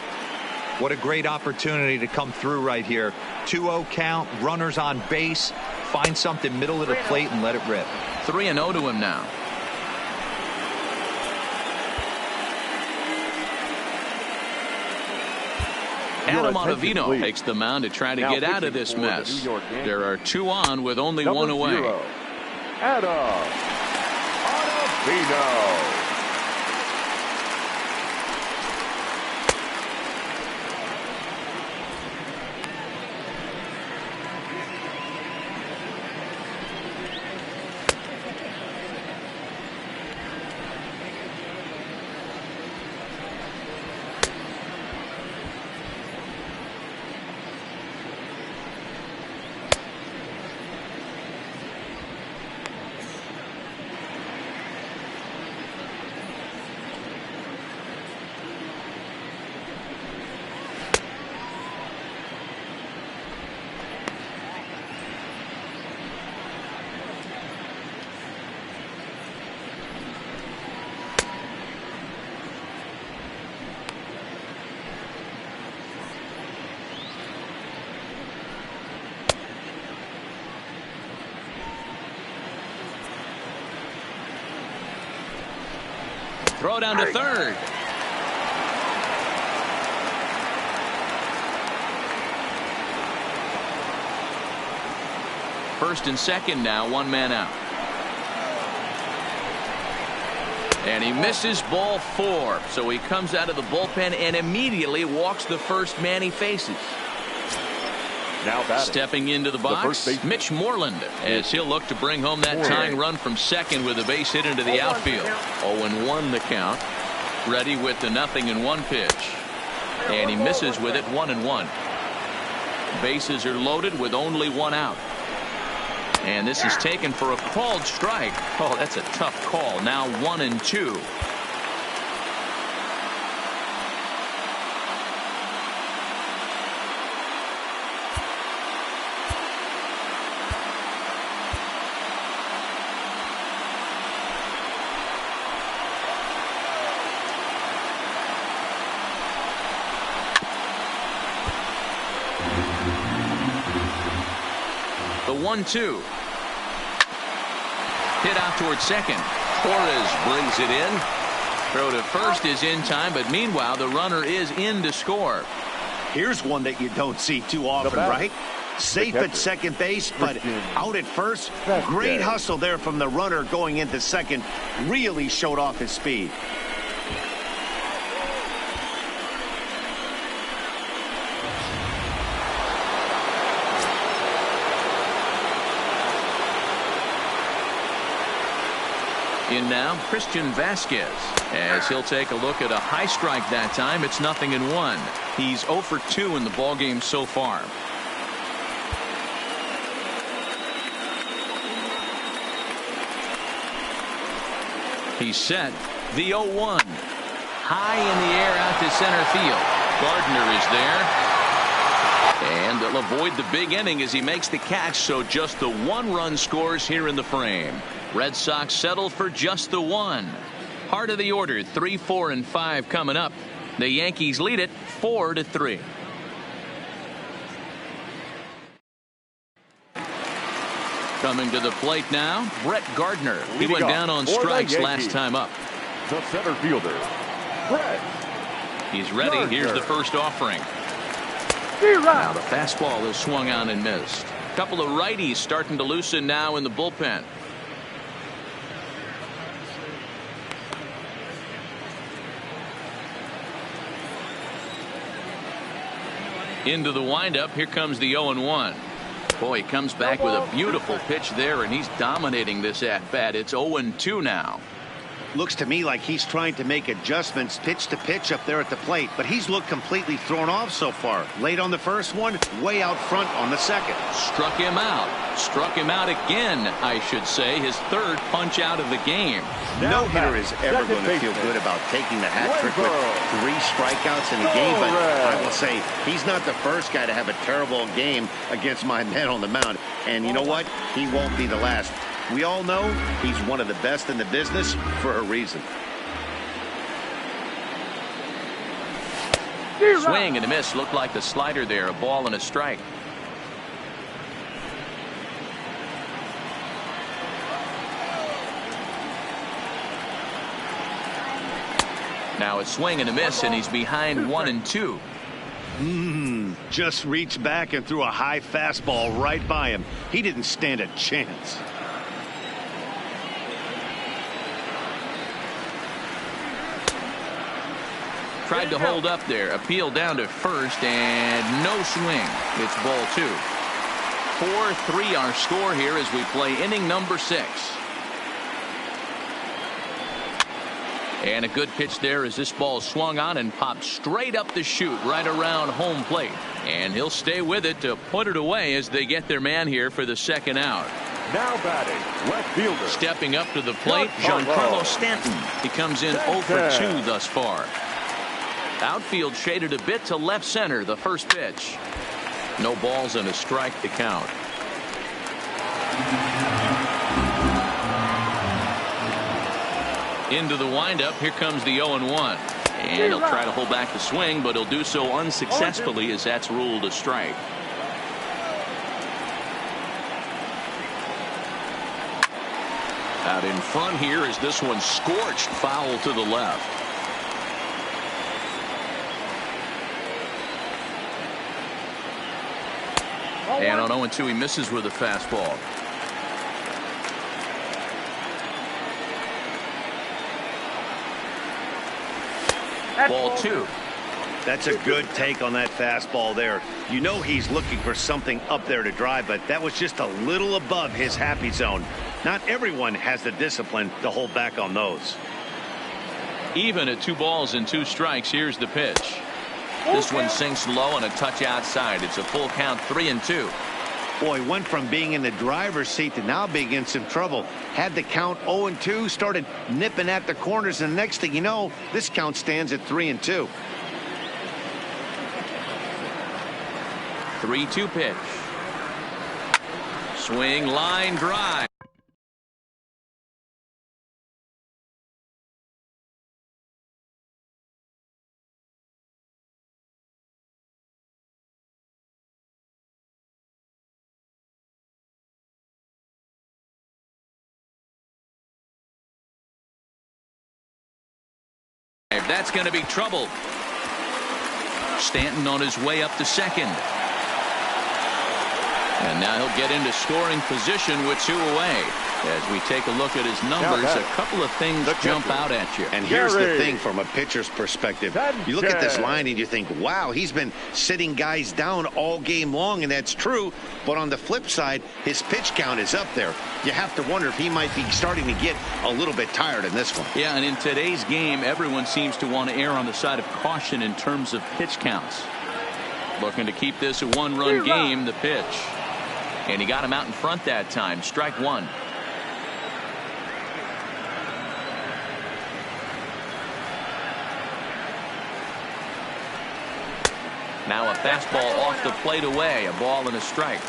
What a great opportunity to come through right here. 2-0 count, runners on base. Find something middle of the plate and let it rip. 3-0 to him now. Adam Ottavino takes the mound to try to get out of this mess. There are 2 on with only 1 away. Adam Ottavino. Throw down to third. First and second now, 1 man out. And he misses ball 4. So he comes out of the bullpen and immediately walks the first man he faces. Now batting. Stepping into the box, Mitch Moreland, as he'll look to bring home that tying run from second with a base hit into the outfield. 0-1 the count. Ready with the 0-1 pitch. And he misses with it. 1-1. Bases are loaded with only 1 out. And this is taken for a called strike. Oh, that's a tough call. Now 1-2. The 1-2. Hit out towards second. Torres brings it in. Throw to first is in time, but meanwhile the runner is in to score. Here's one that you don't see too often, right? Safe at second base, but out at first. Great hustle there from the runner going into second. Really showed off his speed. In now, Christian Vasquez, as he'll take a look at a high strike that time. It's 0-1. He's 0 for 2 in the ballgame so far. He's set. The 0-1. High in the air out to center field. Gardner is there. And they'll avoid the big inning as he makes the catch, so just the 1 run scores here in the frame. Red Sox settle for just the 1. Heart of the order, 3, 4, and 5 coming up. The Yankees lead it 4-3. Coming to the plate now, Brett Gardner. He went down on strikes last time up. The center fielder, Brett. He's ready. Gardner. Here's the first offering. Now the fastball is swung on and missed. A couple of righties starting to loosen now in the bullpen. Into the windup. Here comes the 0-1. Boy, he comes back with a beautiful pitch there, and he's dominating this at-bat. It's 0-2 now. Looks to me like he's trying to make adjustments pitch to pitch up there at the plate, but he's looked completely thrown off so far. Late on the first one, way out front on the second. Struck him out. Struck him out again, I should say. His third punch out of the game. No hitter is ever going to feel good about taking the hat trick with 3 strikeouts in a game, but I will say he's not the first guy to have a terrible game against my men on the mound. And you know what? He won't be the last. We all know he's one of the best in the business for a reason. Swing and a miss. Looked like the slider there. A ball and a strike. Now a swing and a miss, and he's behind 1-2. Just reached back and threw a high fastball right by him. He didn't stand a chance. Tried to hold up there. Appeal down to first, and no swing. It's ball 2. 4-3 our score here as we play inning number 6. And a good pitch there as this ball swung on and popped straight up the chute right around home plate. And he'll stay with it to put it away as they get their man here for the second out. Now batting, left fielder. Stepping up to the plate, Giancarlo Stanton. He comes in 0 for 2 thus far. Outfield shaded a bit to left center. The first pitch. No balls and a strike to count. Into the windup. Here comes the 0-1. And he'll try to hold back the swing, but he'll do so unsuccessfully as that's ruled a strike. Out in front here as this one scorched foul to the left. And on 0-2 he misses with a fastball. Ball 2. That's a good take on that fastball there. You know he's looking for something up there to drive, but that was just a little above his happy zone. Not everyone has the discipline to hold back on those. Even at 2 balls and 2 strikes. Here's the pitch. This one sinks low and a touch outside. It's a full count, 3-2. Boy, went from being in the driver's seat to now being in some trouble. Had the count 0-2, started nipping at the corners, and the next thing you know, this count stands at 3-2. 3-2 pitch. Swing, line drive. That's going to be trouble. Stanton on his way up to second. And now he'll get into scoring position with 2 away. As we take a look at his numbers, a couple of things jump out at you. And here's the thing from a pitcher's perspective. You look at this line and you think, wow, he's been sitting guys down all game long, and that's true. But on the flip side, his pitch count is up there. You have to wonder if he might be starting to get a little bit tired in this one. Yeah, and in today's game, everyone seems to want to err on the side of caution in terms of pitch counts. Looking to keep this a 1-run game, the pitch. And he got him out in front that time. Strike 1. Now a fastball off the plate away. A ball and a strike.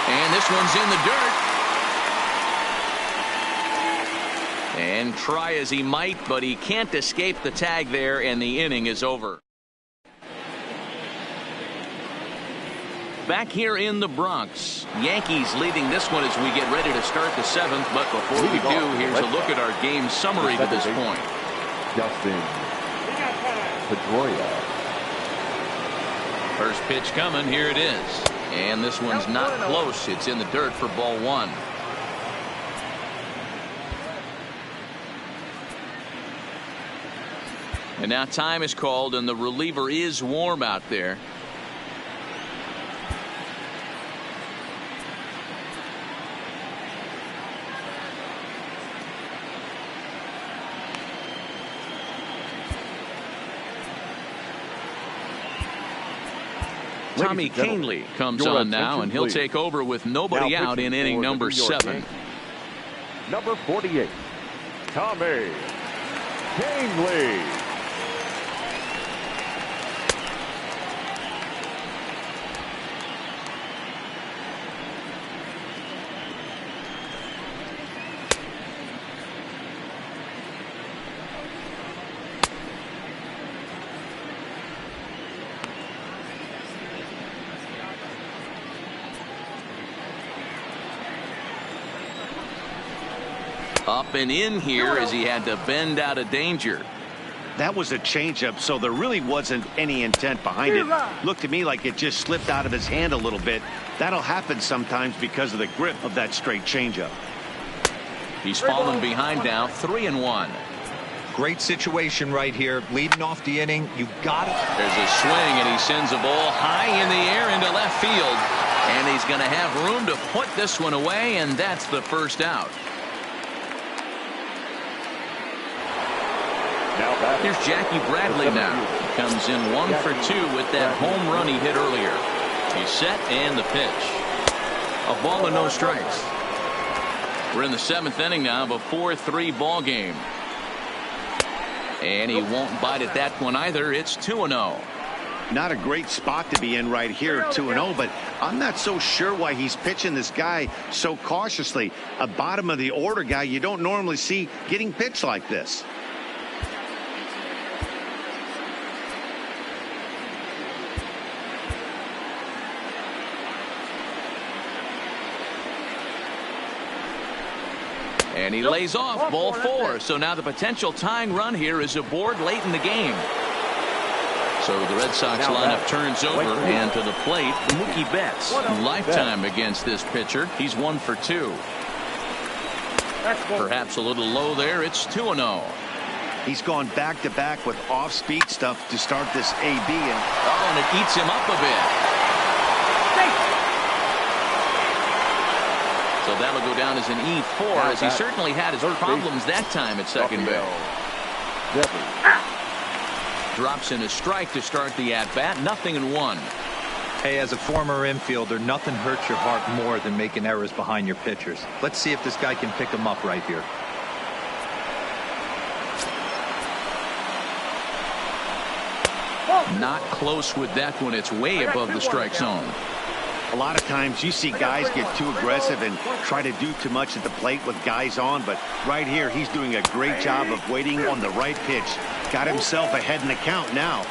And this one's in the dirt. And try as he might, but he can't escape the tag there, and the inning is over. Back here in the Bronx, Yankees leading this one as we get ready to start the 7th. But before we do, here's a look at our game summary to this point. Justin Pedroia. First pitch coming. Here it is. And this one's not close. It's in the dirt for ball 1. And now time is called, and the reliever is warm out there. Tommy Kahnle comes on now, and he'll take over with nobody out in inning number 7. Number 48, Tommy Kahnle. Up and in here as he had to bend out of danger. That was a changeup, so there really wasn't any intent behind it. Looked to me like it just slipped out of his hand a little bit. That'll happen sometimes because of the grip of that straight changeup. He's fallen behind now, 3-1. Great situation right here. Leading off the inning, you got it. There's a swing, and he sends a ball high in the air into left field. And he's going to have room to put this one away, and that's the first out. Here's Jackie Bradley now. He comes in 1 for 2 with that home run he hit earlier. He's set, and the pitch. A ball and no strikes. We're in the 7th inning now of a 4-3 ball game. And he won't bite at that one either. It's 2-0. Not a great spot to be in right here, 2-0, but I'm not so sure why he's pitching this guy so cautiously. A bottom of the order guy you don't normally see getting pitched like this. And he lays off ball 4. So now the potential tying run here is aboard late in the game. So the Red Sox lineup turns over, and to the plate, Mookie Betts. Lifetime against this pitcher. He's 1 for 2. Perhaps a little low there. It's 2-0. He's gone back-to-back with off-speed stuff to start this AB. And it eats him up a bit. So that'll go down as an E4, as he certainly had his problems that time at second base. Drops in a strike to start the at-bat. 0-1. Hey, as a former infielder, nothing hurts your heart more than making errors behind your pitchers. Let's see if this guy can pick them up right here. Not close with that one. It's way above the strike zone. A lot of times you see guys get too aggressive and try to do too much at the plate with guys on, but right here he's doing a great job of waiting on the right pitch. Got himself ahead in the count now.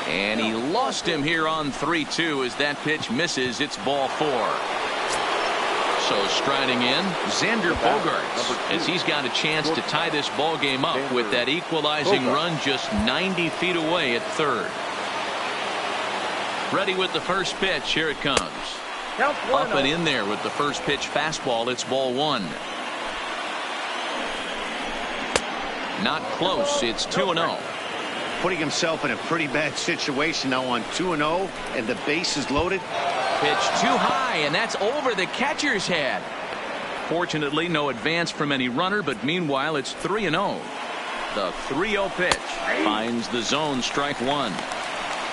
And he lost him here on 3-2 as that pitch misses. It's ball 4. So striding in, Xander Bogaerts, as he's got a chance to tie this ball game up with that equalizing run just 90 feet away at third. Ready with the first pitch. Here it comes. Up and in there with the first pitch fastball. It's ball one. Not close. It's 2-0. Putting himself in a pretty bad situation now on 2-0, and the base is loaded. Pitch too high, and that's over the catcher's head. Fortunately, no advance from any runner, but meanwhile, it's 3-0. The 3-0 pitch finds the zone, strike one.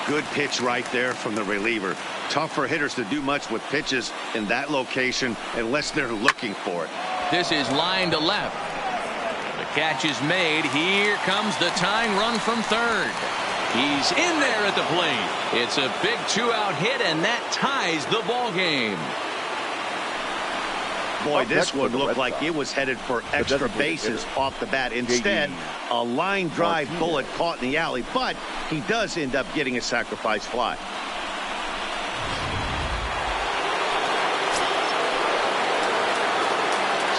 Good pitch right there from the reliever. Tough for hitters to do much with pitches in that location unless they're looking for it. This is line to left. The catch is made. Here comes the tying run from third. He's in there at the plate. It's a big two-out hit, and that ties the ball game. Boy, this one looked like it was headed for extra bases off the bat. Instead, a line drive bullet caught in the alley, but he does end up getting a sacrifice fly.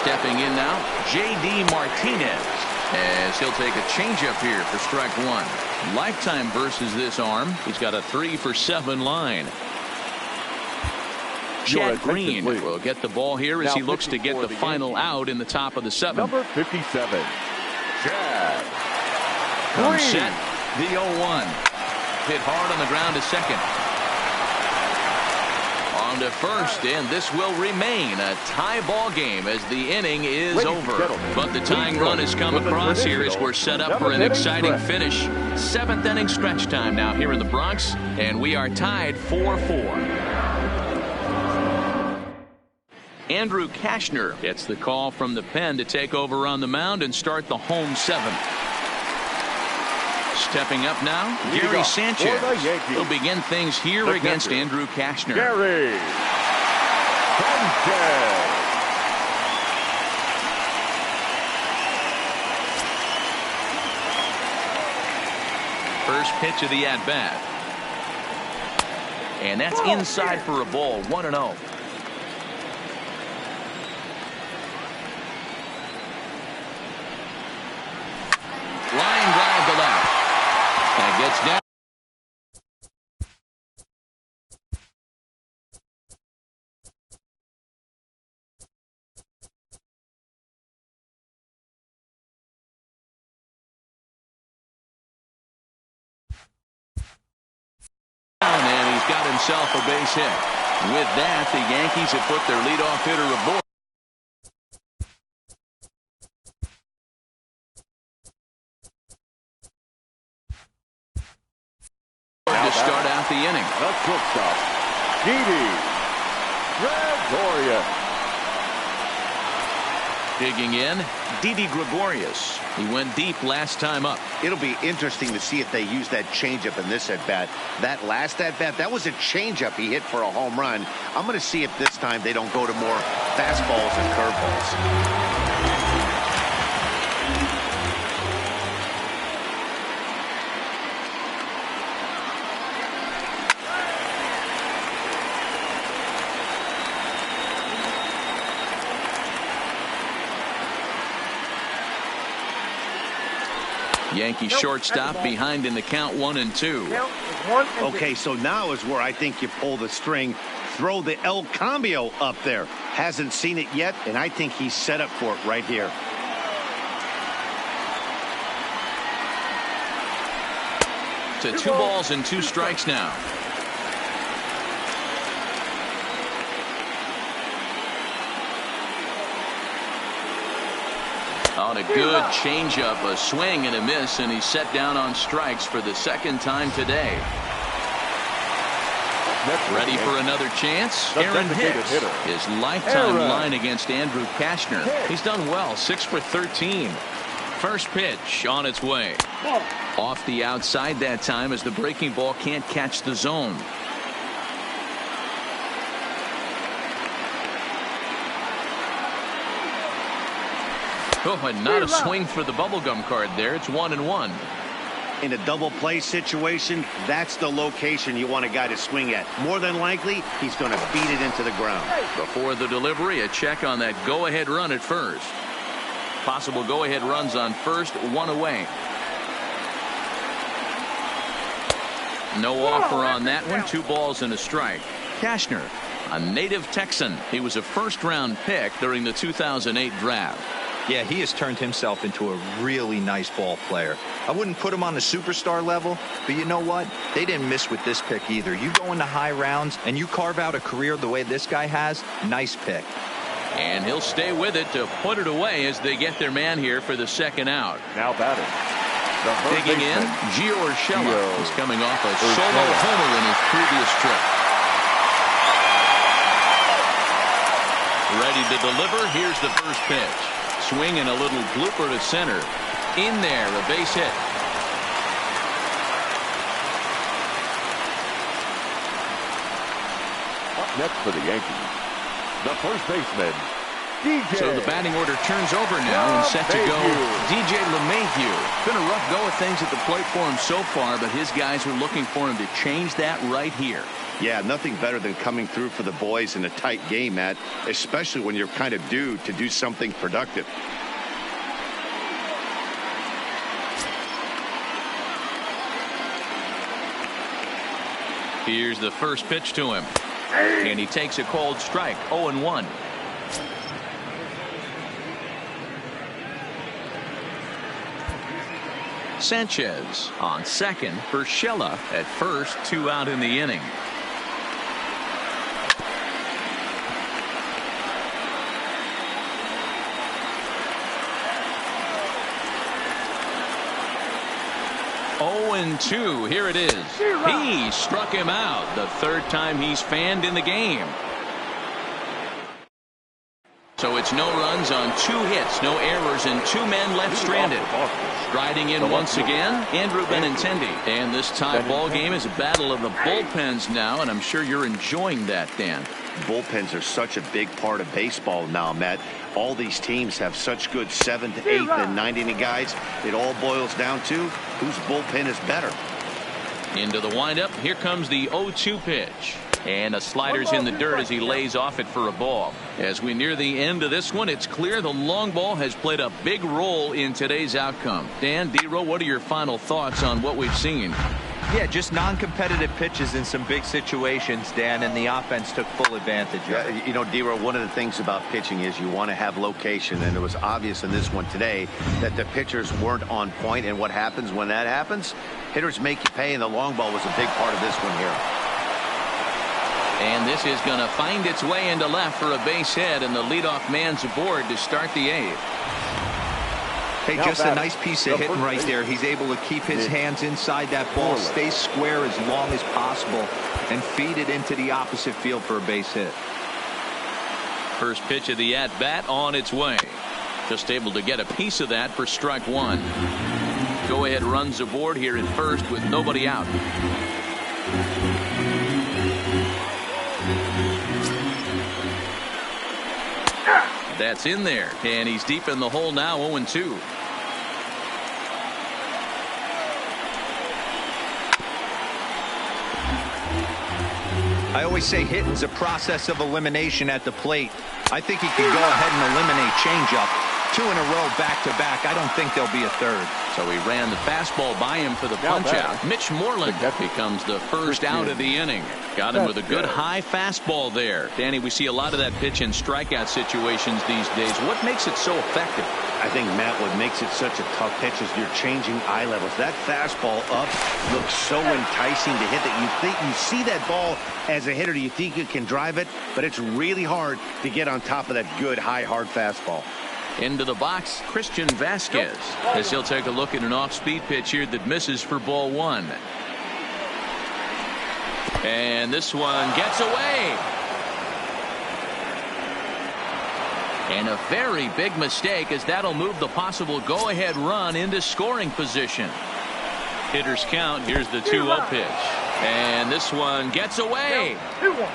Stepping in now, J.D. Martinez, as he'll take a changeup here for strike one. Lifetime versus this arm. He's got a 3-for-7 line. Chad Green will get the ball here as he looks to get the final out in the top of the seventh. Number 57, Chad Comes set, the 0-1. Hit hard on the ground to second. On to first, and this will remain a tie ball game as the inning is over. But the tying run has come across here as we're set up for an exciting finish. Seventh inning stretch time now here in the Bronx, and we are tied 4-4. Andrew Kashner gets the call from the pen to take over on the mound and start the home seventh. Stepping up now, Gary Sanchez will begin things here against Andrew Kashner. Gary Sanchez. First pitch of the at-bat. And that's inside for a ball, 1-0. Line drive to left. And gets down. And he's got himself a base hit. With that, the Yankees have put their leadoff hitter aboard. To start out the inning. The shortstop, Didi Gregorius. Digging in, Didi Gregorius. He went deep last time up. It'll be interesting to see if they use that changeup in this at-bat. That last at-bat, that was a changeup he hit for a home run. I'm going to see if this time they don't go to more fastballs and curveballs. Yankee shortstop behind in the count 1-2. Okay, so now is where I think you pull the string. Throw the El Cambio up there. Hasn't seen it yet, and I think he's set up for it right here. To 2 balls and 2 strikes now. On a good changeup, a swing and a miss, and he's set down on strikes for the second time today. Ready for another chance? Aaron Hicks, his lifetime line against Andrew Kashner. He's done well, 6 for 13. First pitch on its way. Off the outside that time as the breaking ball can't catch the zone. Oh, and not a swing for the bubblegum card there. It's 1-1. In a double play situation, that's the location you want a guy to swing at. More than likely, he's going to beat it into the ground. Before the delivery, a check on that go-ahead run at first. Possible go-ahead runs on first, one away. No offer on that one. 2 balls and a strike. Cashner, a native Texan. He was a first-round pick during the 2008 draft. Yeah, he has turned himself into a really nice ball player. I wouldn't put him on the superstar level, but you know what? They didn't miss with this pick either. You go into high rounds and you carve out a career the way this guy has, nice pick. And he'll stay with it to put it away as they get their man here for the second out. Now batting. Digging in, Gio Urshela. He's coming off a solo homer in his previous trip. Ready to deliver. Here's the first pitch. Swing and a little blooper to center. In there, a base hit. Up next for the Yankees, the first baseman, DJ. So the batting order turns over now and set to go. DJ LeMahieu. Been a rough go of things at the plate for him so far, but his guys are looking for him to change that right here. Yeah, nothing better than coming through for the boys in a tight game, Matt, especially when you're kind of due to do something productive. Here's the first pitch to him. And he takes a cold strike. 0-1. Sanchez on second. Urshela at first. 2 out in the inning. Oh, and 2. Here it is. He struck him out. The third time he's fanned in the game. So it's no runs on 2 hits, no errors, and 2 men left stranded. Striding in once again, Andrew Benintendi. And this tie ball game is a battle of the bullpens now, and I'm sure you're enjoying that, Dan. Bullpens are such a big part of baseball now, Matt. All these teams have such good 7th, 8th, and 9th inning guys. It all boils down to whose bullpen is better. Into the windup. Here comes the 0-2 pitch. And a slider's in the dirt as he lays off it for a ball. As we near the end of this one, it's clear the long ball has played a big role in today's outcome. Dan, D-Row, what are your final thoughts on what we've seen? Yeah, just non-competitive pitches in some big situations, Dan, and the offense took full advantage of it. You know, D-Row, one of the things about pitching is you want to have location, and it was obvious in this one today that the pitchers weren't on point, and what happens when that happens? Hitters make you pay, and the long ball was a big part of this one here. And this is going to find its way into left for a base hit, and the leadoff man's aboard to start the 8th. Hey, just a nice piece of hitting right there. He's able to keep his hands inside that ball, stay square as long as possible, and feed it into the opposite field for a base hit. First pitch of the at-bat on its way. Just able to get a piece of that for strike 1. Go-ahead runs aboard here at first with nobody out. That's in there, and he's deep in the hole now. 0-2. I always say hitting's a process of elimination at the plate. I think he can go ahead and eliminate changeup. 2 in a row back-to-back. I don't think there'll be a third. So he ran the fastball by him for the punch-out. Mitch Moreland becomes the first out of the inning. Got him with a good high fastball there. Danny, we see a lot of that pitch in strikeout situations these days. What makes it so effective? I think, Matt, what makes it such a tough pitch is you're changing eye levels. That fastball up looks so enticing to hit that you think you see that ball as a hitter. You think you can drive it, but it's really hard to get on top of that good, high, hard fastball. Into the box, Christian Vasquez, as he'll take a look at an off-speed pitch here that misses for ball 1. And this one gets away. And a very big mistake, as that'll move the possible go-ahead run into scoring position. Hitters count. Here's the 2-0 pitch. And this one gets away. 2-1.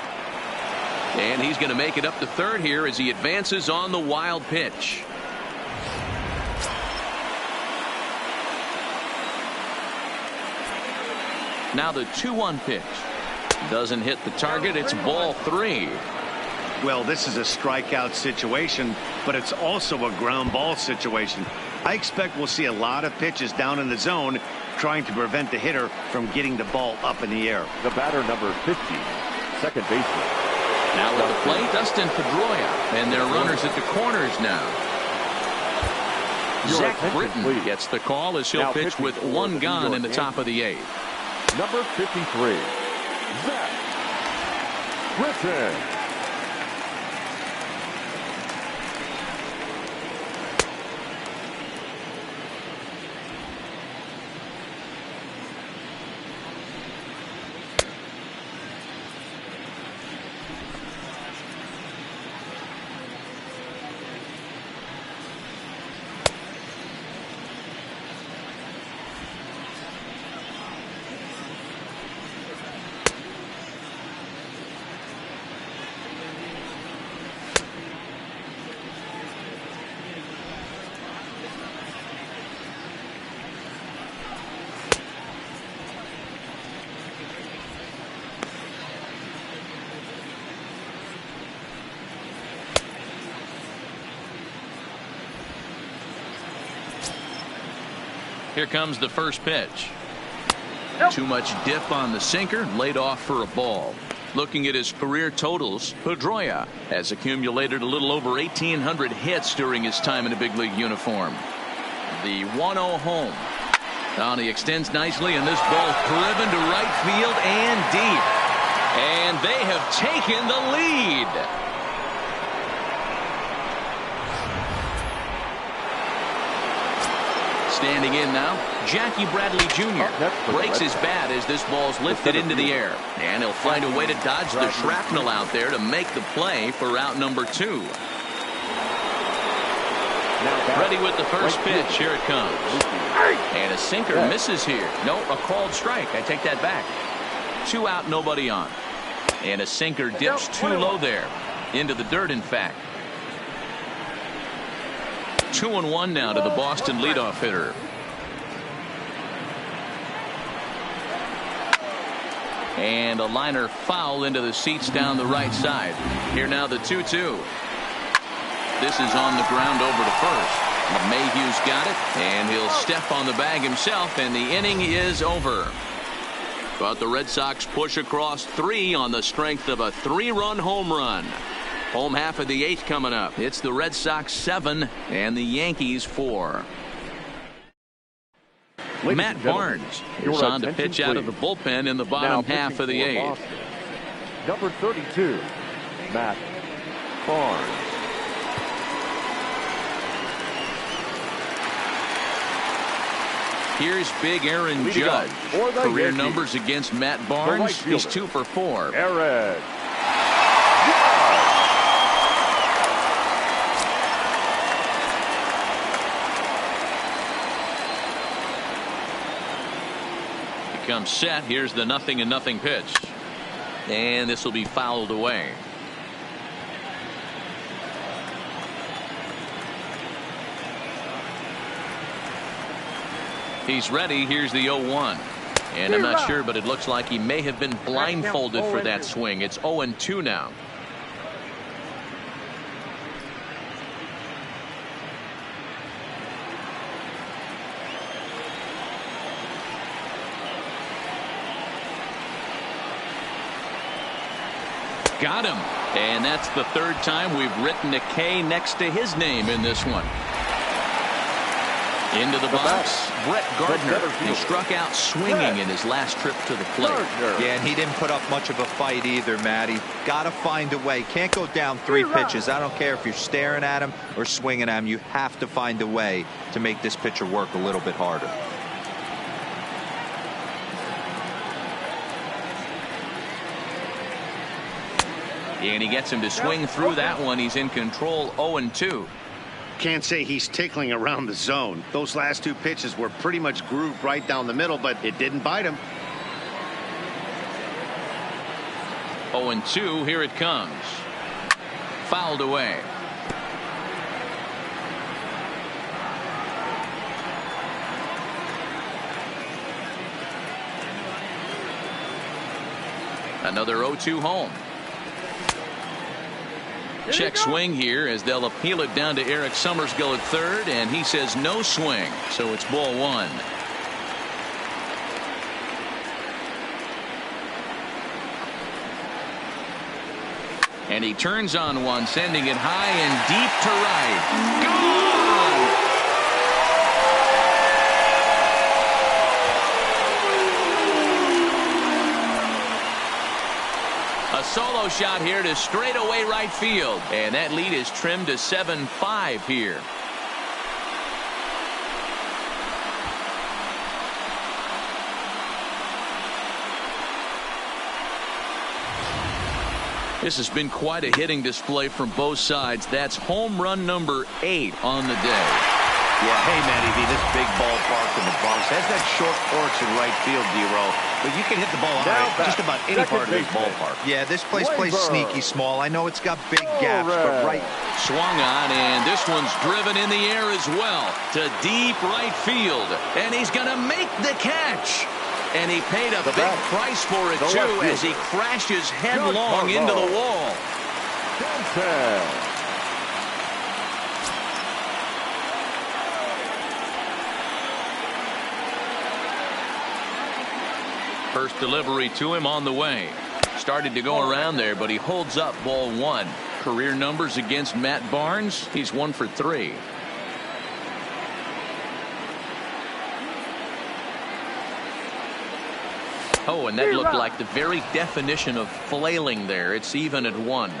And he's going to make it up to third here as he advances on the wild pitch. Now the 2-1 pitch. Doesn't hit the target. It's ball 3. Well, this is a strikeout situation, but it's also a ground ball situation. I expect we'll see a lot of pitches down in the zone trying to prevent the hitter from getting the ball up in the air. The batter, number 50, second baseman. Now at the plate, Dustin Pedroia, and their runners at the corners now. Zach Britton gets the call as he'll pitch with 1 gone in the top of the 8th. Number 53, Zach Britton. Here comes the first pitch. Too much dip on the sinker, laid off for a ball. Looking at his career totals, Pedroia has accumulated a little over 1,800 hits during his time in a big league uniform. The 1-0 home. Now he extends nicely, and this ball driven to right field and deep. And they have taken the lead. Standing in now, Jackie Bradley Jr. breaks his bat as this ball's lifted into the air. And he'll find a way to dodge the shrapnel out there to make the play for out number 2. Ready with the first pitch. Here it comes. And a sinker misses here. No, a called strike. I take that back. 2 out, nobody on. And a sinker dips too low there. Into the dirt, in fact. 2-1 now to the Boston leadoff hitter. And a liner foul into the seats down the right side. Here now the 2-2. This is on the ground over to first. Mayhew's got it, and he'll step on the bag himself, and the inning is over. But the Red Sox push across 3 on the strength of a 3-run home run. Home half of the 8th coming up. It's the Red Sox 7 and the Yankees 4. Matt Barnes is on to pitch out of the bullpen in the bottom half of the 8th. Number 32, Matt Barnes. Here's big Aaron Judge. Career numbers against Matt Barnes. He's 2 for 4. Aaron. Comes set. Here's the 0-0 pitch, and this will be fouled away. He's ready. Here's the 0-1, and I'm not sure, but it looks like he may have been blindfolded for that swing. It's 0-2 now. Got him. And that's the 3rd time we've written a K next to his name in this one. Into the box, Brett Gardner. He struck out swinging in his last trip to the plate. Yeah, and he didn't put up much of a fight either, Matty. Got to find a way. Can't go down 3 pitches. I don't care if you're staring at him or swinging at him. You have to find a way to make this pitcher work a little bit harder. And he gets him to swing through that one. He's in control. 0-2. Can't say he's tickling around the zone. Those last 2 pitches were pretty much grooved right down the middle, but it didn't bite him. 0-2. Here it comes. Fouled away. Another 0-2 home. Check swing here as they'll appeal it down to Eric Summersgill at third, and he says no swing, so it's ball one. And he turns on one, sending it high and deep to right. Gone! A solo shot here to straightaway right field, and that lead is trimmed to 7-5 here. This has been quite a hitting display from both sides. That's home run number 8 on the day. Yeah, hey, Matty V, this big ballpark in the Bronx has that short porch in right field, D-Roll, but you can hit the ball out just about any part of this ballpark. Yeah, this place plays sneaky small. I know it's got big gaps, but right. Swung on, and this one's driven in the air as well to deep right field, and he's going to make the catch. And he paid a big price for it, too, as he crashes headlong into the wall. First delivery to him on the way. Started to go around there, but he holds up ball one. Career numbers against Matt Barnes, he's 1 for 3. Oh, and that looked like the very definition of flailing there. It's even at 1.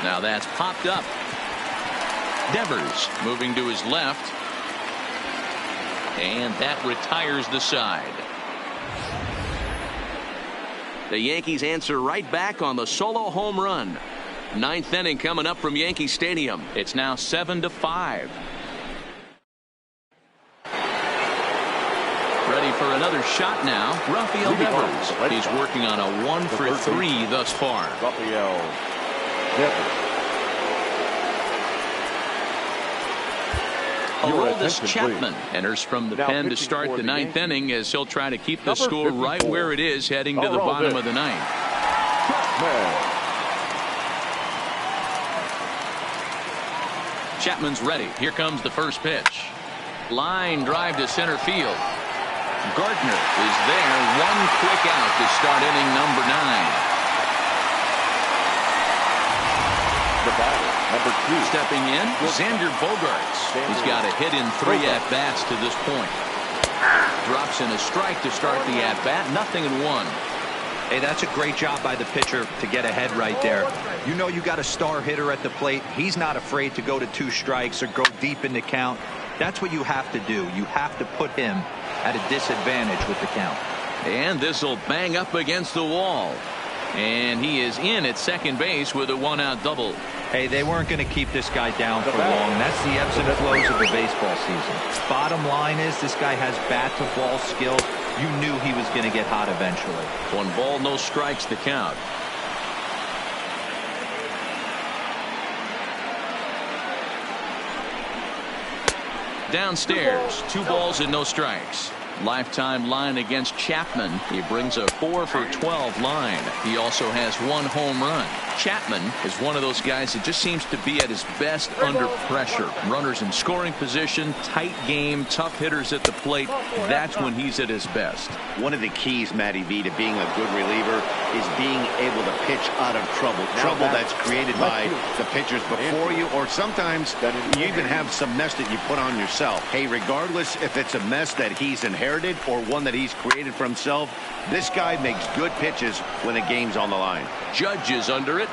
Now that's popped up. Devers moving to his left. And that retires the side. The Yankees answer right back on the solo home run. 9th inning coming up from Yankee Stadium. It's now 7-5. Ready for another shot now. Rafael Devers. He's working on a 1 for 3 thus far. Rafael Devers. Aroldis Chapman enters from the pen to start the 9th inning as he'll try to keep the score right where it is heading to the bottom of the 9th. Chapman's ready. Here comes the first pitch. Line drive to center field. Gardner is there. 1 quick out to start inning number 9. The batter, number 2. Stepping in, Xander Bogaerts. He's got a hit in 3 at-bats to this point. Drops in a strike to start the at-bat. Nothing in 1. Hey, that's a great job by the pitcher to get ahead right there. You know you got a star hitter at the plate. He's not afraid to go to 2 strikes or go deep in the count. That's what you have to do. You have to put him at a disadvantage with the count. And this will bang up against the wall. And he is in at second base with a 1-out double. Hey, they weren't going to keep this guy down for long. That's the ebbs and flows of the baseball season. Bottom line is this guy has bat-to-ball skill. You knew he was going to get hot eventually. 1 ball, no strikes the count. Downstairs, 2 balls and no strikes. Lifetime line against Chapman. He brings a 4 for 12 line. He also has 1 home run. Chapman is one of those guys that just seems to be at his best under pressure. Runners in scoring position, tight game, tough hitters at the plate. That's when he's at his best. One of the keys, Matty V, to being a good reliever is being able to pitch out of trouble. Trouble that's created by the pitchers before you, or sometimes you even have some mess that you put on yourself. Hey, regardless if it's a mess that he's inherited or one that he's created for himself, this guy makes good pitches when the game's on the line. Judge is under it,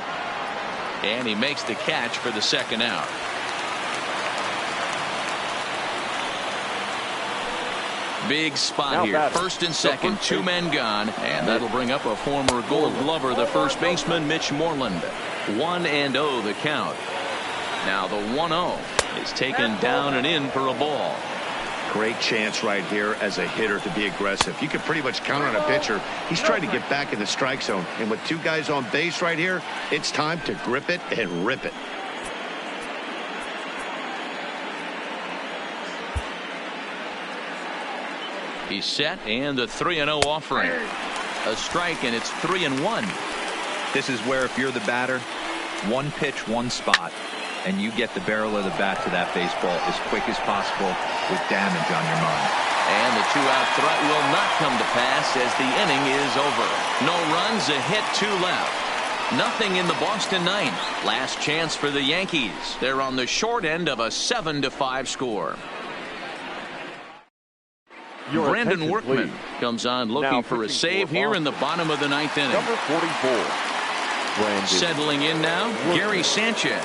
and he makes the catch for the 2nd out. Big spot here. First and second, 2 men gone, and that'll bring up a former Gold Glover, the first baseman, Mitch Moreland. 1-0 the count. Now the 1-0 is taken down and in for a ball. Great chance right here as a hitter to be aggressive. You can pretty much count on a pitcher. He's trying to get back in the strike zone. And with 2 guys on base right here, it's time to grip it and rip it. He's set, and the 3-0 offering. A strike, and it's 3-1. This is where if you're the batter, one pitch, one spot, and you get the barrel of the bat to that baseball as quick as possible with damage on your mind. And the 2-out threat will not come to pass as the inning is over. No runs, a hit, 2 left. Nothing in the Boston ninth. Last chance for the Yankees. They're on the short end of a 7-5 score. Brandon Workman comes on looking for a save here in the bottom of the ninth inning. Number 44. Settling in now, Gary Sanchez.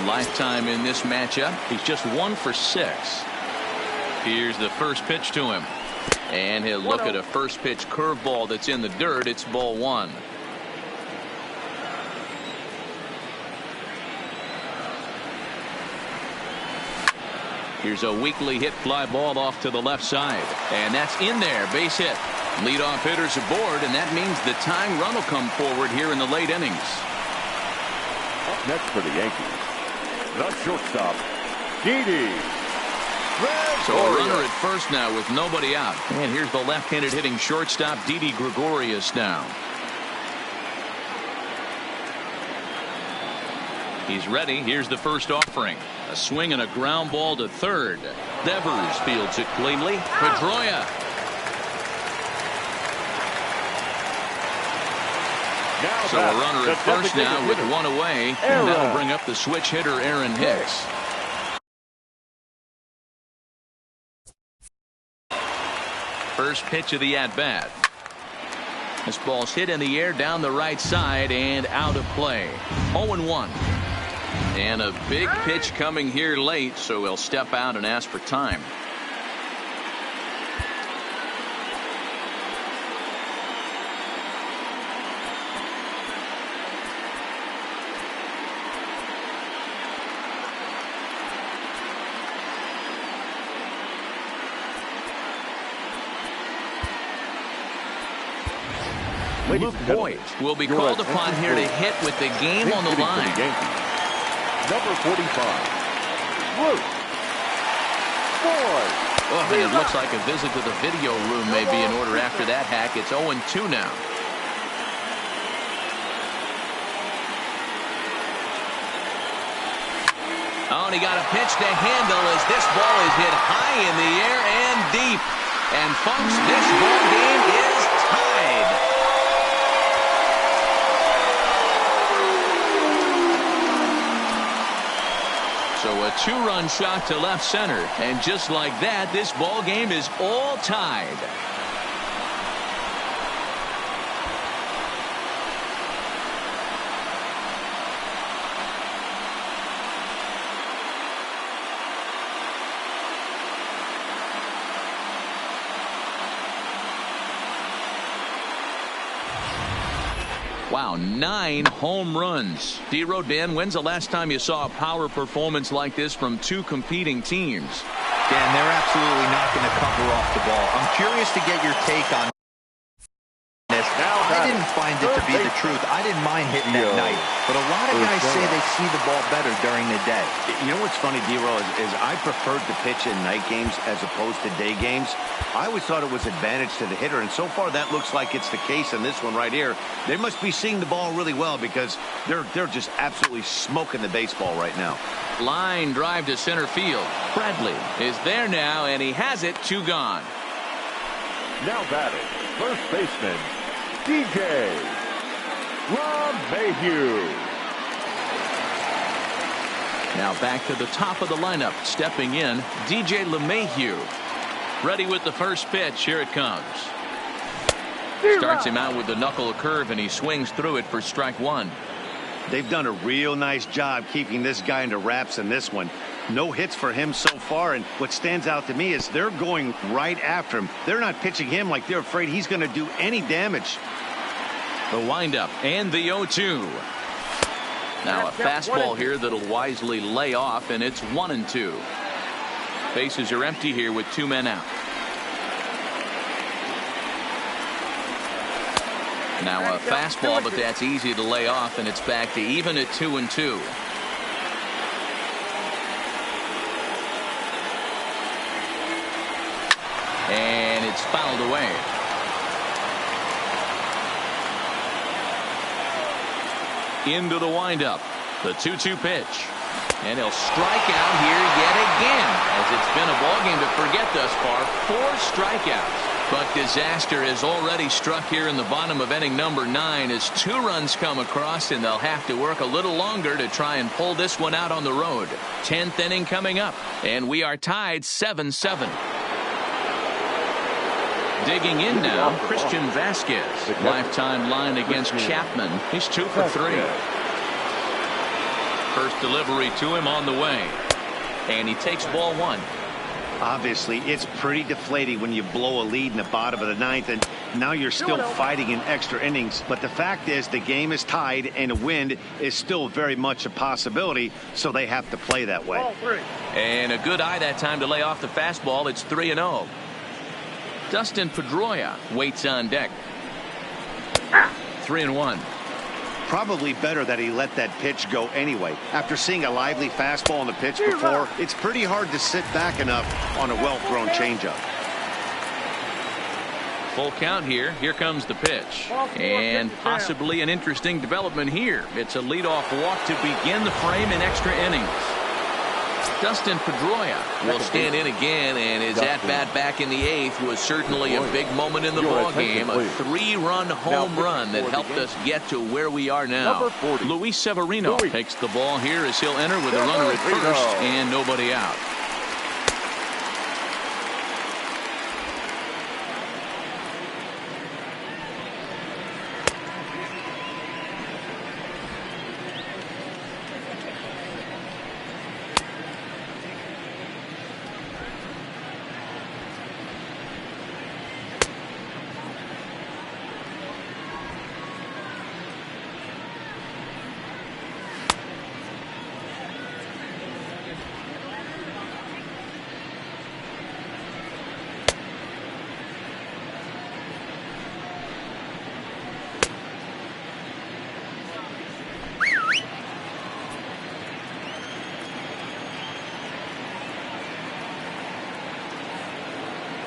Lifetime in this matchup. He's just 1 for 6. Here's the first pitch to him. And he'll look at a first pitch curveball that's in the dirt. It's ball 1. Here's a weakly hit fly ball off to the left side. And that's in there. Base hit. Leadoff hitters aboard, and that means the tying run will come forward here in the late innings. Up next for the Yankees, the shortstop, Didi. So a runner at first now with nobody out. And here's the left-handed hitting shortstop, Didi Gregorius now. He's ready. Here's the first offering. A swing and a ground ball to third. Devers fields it cleanly. Pedroia. So a runner at first now with 1 away. And that'll bring up the switch hitter, Aaron Hicks. First pitch of the at-bat. This ball's hit in the air down the right side and out of play. 0-1. And a big pitch coming here late, so he'll step out and ask for time. Luke Boyd will be called upon here to hit with the game on the line. Number 45, Luke Boyd. Oh, and it looks like a visit to the video room may be in order after that hack. It's 0-2 now. Oh, and he got a pitch to handle as this ball is hit high in the air and deep. And folks, this ball game is tied. So a 2-run shot to left center, and just like that, this ball game is all tied. Wow, 9 home runs. D-Rodan, when's the last time you saw a power performance like this from 2 competing teams? Dan, they're absolutely not going to cover off the ball. I'm curious to get your take on this. I didn't find it to be the truth. I didn't mind hitting at night. But a lot of guys say they see the ball better during the day. You know what's funny, D-Roll, is I preferred to pitch in night games as opposed to day games. I always thought it was advantage to the hitter, and so far that looks like it's the case in this one right here. They must be seeing the ball really well because they're just absolutely smoking the baseball right now. Line drive to center field. Bradley is there now, and he has it. 2 gone. Now batting, first baseman, DJ LeMahieu. Now back to the top of the lineup. Stepping in, DJ LeMahieu. Ready with the first pitch. Here it comes. Starts him out with the knuckle curve, and he swings through it for strike 1. They've done a real nice job keeping this guy into wraps in this one. No hits for him so far, and what stands out to me is they're going right after him. They're not pitching him like they're afraid he's going to do any damage. The windup and the 0-2. Now a fastball here that'll wisely lay off, and it's 1-2. Bases are empty here with 2 men out. Now a fastball, but that's easy to lay off, and it's back to even at 2-2. And it's fouled away. Into the windup. The 2-2 pitch. And he'll strike out here yet again, as it's been a ball game to forget thus far. 4 strikeouts. But disaster has already struck here in the bottom of inning number 9 as 2 runs come across, and they'll have to work a little longer to try and pull this one out on the road. 10th inning coming up, and we are tied 7-7. Digging in now, Christian Vasquez. Lifetime line against Chapman. He's 2 for 3. First delivery to him on the way. And he takes ball 1. Obviously, it's pretty deflating when you blow a lead in the bottom of the 9th, and now you're still fighting in extra innings. But the fact is, the game is tied, and a win is still very much a possibility, so they have to play that way. And a good eye that time to lay off the fastball. It's 3-0. Dustin Pedroia waits on deck. 3-1. Probably better that he let that pitch go anyway. After seeing a lively fastball on the pitch before, it's pretty hard to sit back enough on a well-thrown changeup. Full count here. Here comes the pitch. And possibly an interesting development here. It's a leadoff walk to begin the frame in extra innings. Dustin Pedroia will stand in again, and his at-bat back in the 8th was certainly a big moment in the ballgame. A 3-run home run that helped us get to where we are now. Luis Severino takes the ball here as he'll enter with a runner at first and nobody out.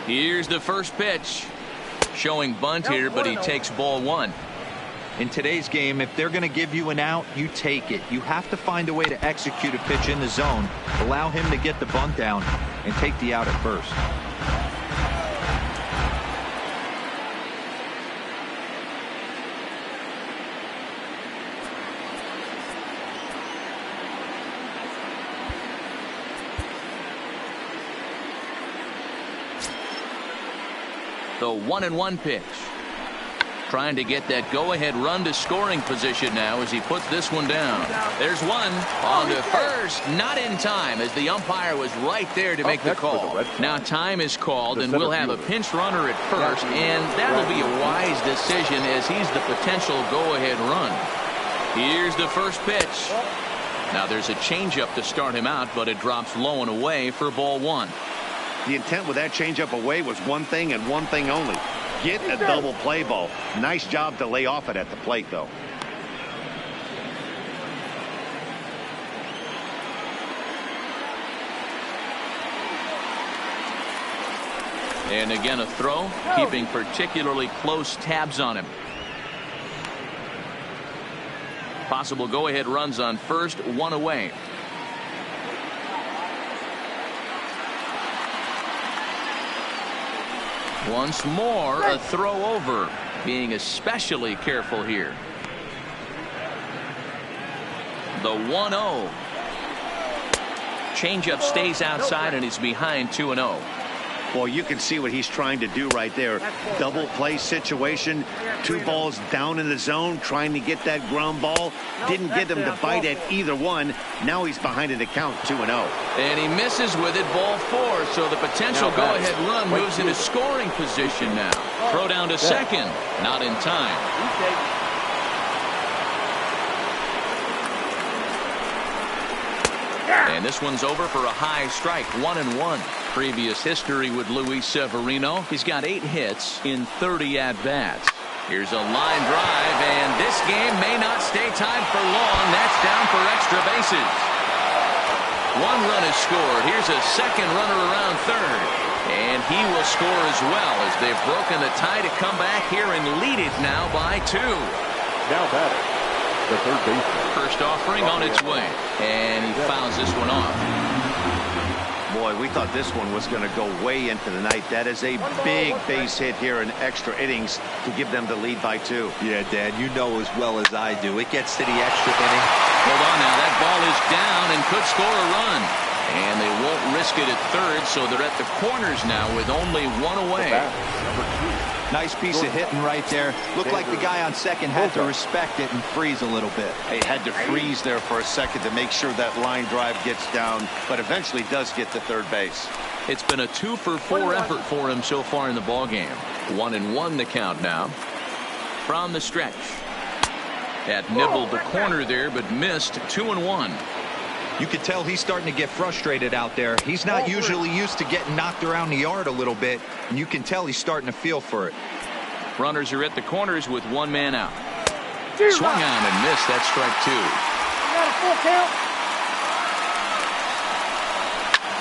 Here's the first pitch. Showing bunt here, but he takes ball 1. In today's game, if they're going to give you an out, you take it. You have to find a way to execute a pitch in the zone, allow him to get the bunt down, and take the out at first. The 1-1 pitch. Trying to get that go-ahead run to scoring position now as he puts this one down. There's one on to first. Not in time as the umpire was right there to make the call. Now time is called and we'll have a pinch runner at first, and that'll be a wise decision as he's the potential go-ahead run. Here's the first pitch. Now there's a changeup to start him out, but it drops low and away for ball 1. The intent with that changeup away was one thing and one thing only. Get a double play ball. Nice job to lay off it at the plate, though. And again a throw, keeping particularly close tabs on him. Possible go-ahead runs on first, one away. Once more, a throw over, being especially careful here. The 1-0. Changeup stays outside and he's behind 2-0. Well, you can see what he's trying to do right there. Double play situation. 2 balls down in the zone, trying to get that ground ball. Didn't get him to bite at either one. Now he's behind in the count, 2-0. And he misses with it, ball 4. So the potential go-ahead run moves into scoring position now. Throw down to second. Not in time. And this one's over for a high strike, 1-1. Previous history with Luis Severino. He's got 8 hits in 30 at-bats. Here's a line drive, and this game may not stay tied for long. That's down for extra bases. 1 run is scored. Here's a second runner around third. And he will score as well as they've broken the tie to come back here and lead it now by 2. Now batting, the third baseman. First offering on its way. And he fouls this one off. Boy, we thought this one was going to go way into the night. That is a big base hit here in extra innings to give them the lead by 2. Yeah, Dan, you know as well as I do. It gets to the extra inning. Hold on now. That ball is down and could score a run. And they won't risk it at third, so they're at the corners now with only 1 away. Nice piece of hitting right there. Looked like the guy on second had to respect it and freeze a little bit. He had to freeze there for a second to make sure that line drive gets down, but eventually does get to third base. It's been a 2-for-4 effort for him so far in the ballgame. 1-1 the count now. From the stretch. That nibbled the corner there, but missed. 2-1. You could tell he's starting to get frustrated out there. He's not usually used to getting knocked around the yard a little bit, and you can tell he's starting to feel for it. Runners are at the corners with 1 man out. Swung on and missed. That's strike 2.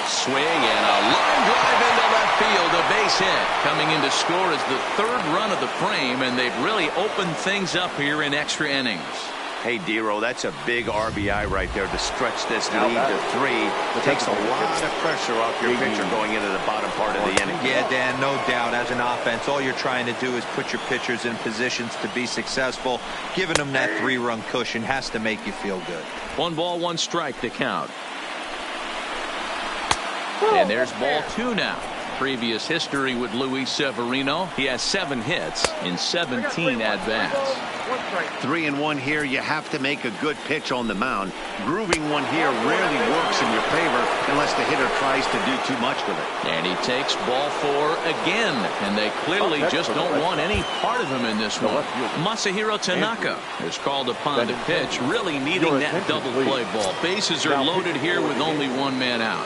Swing and a line drive into left field. A base hit. Coming in to score is the 3rd run of the frame, and they've really opened things up here in extra innings. Hey, Dero, that's a big RBI right there to stretch this lead to 3. It takes a lot of pressure off your pitcher going into the bottom part of the inning. Yeah, Dan, no doubt. As an offense, all you're trying to do is put your pitchers in positions to be successful. Giving them that 3-run cushion has to make you feel good. 1 ball, 1 strike to count. And there's ball 2 now. Previous history with Luis Severino. He has 7 hits in 17 at-bats. 3-1 here. You have to make a good pitch on the mound. Grooving one here rarely works in your favor unless the hitter tries to do too much with it. And he takes ball 4 again. And they clearly just don't want any part of him in this one. Masahiro Tanaka is called upon to pitch, really needing that double play ball. Bases are loaded here with only 1 man out.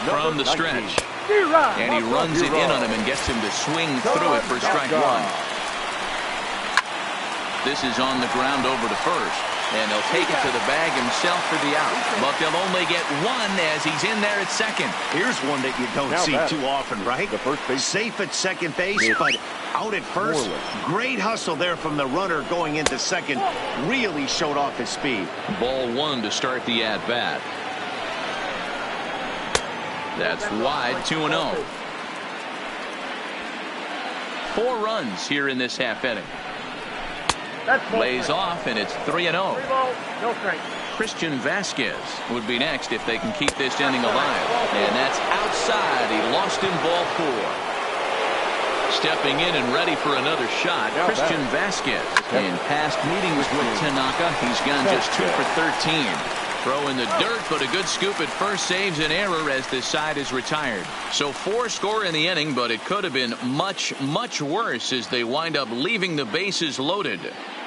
From the stretch. And he runs it in on him and gets him to swing through it for strike 1. This is on the ground over to first. And he'll take it to the bag himself for the out. But they'll only get 1 as he's in there at second. Here's one that you don't see too often, right? Safe at second base, but out at first. Great hustle there from the runner going into second. Really showed off his speed. Ball 1 to start the at-bat. That's wide, 2-0. 4 runs here in this half inning. Lays off, and it's 3-0. Christian Vasquez would be next if they can keep this inning alive. And that's outside. He lost in ball 4. Stepping in and ready for another shot, Christian Vasquez. In past meetings with Tanaka, he's gone just 2 for 13. Throw in the dirt, but a good scoop at first saves an error as this side is retired. So 4 score in the inning, but it could have been much, much worse as they wind up leaving the bases loaded.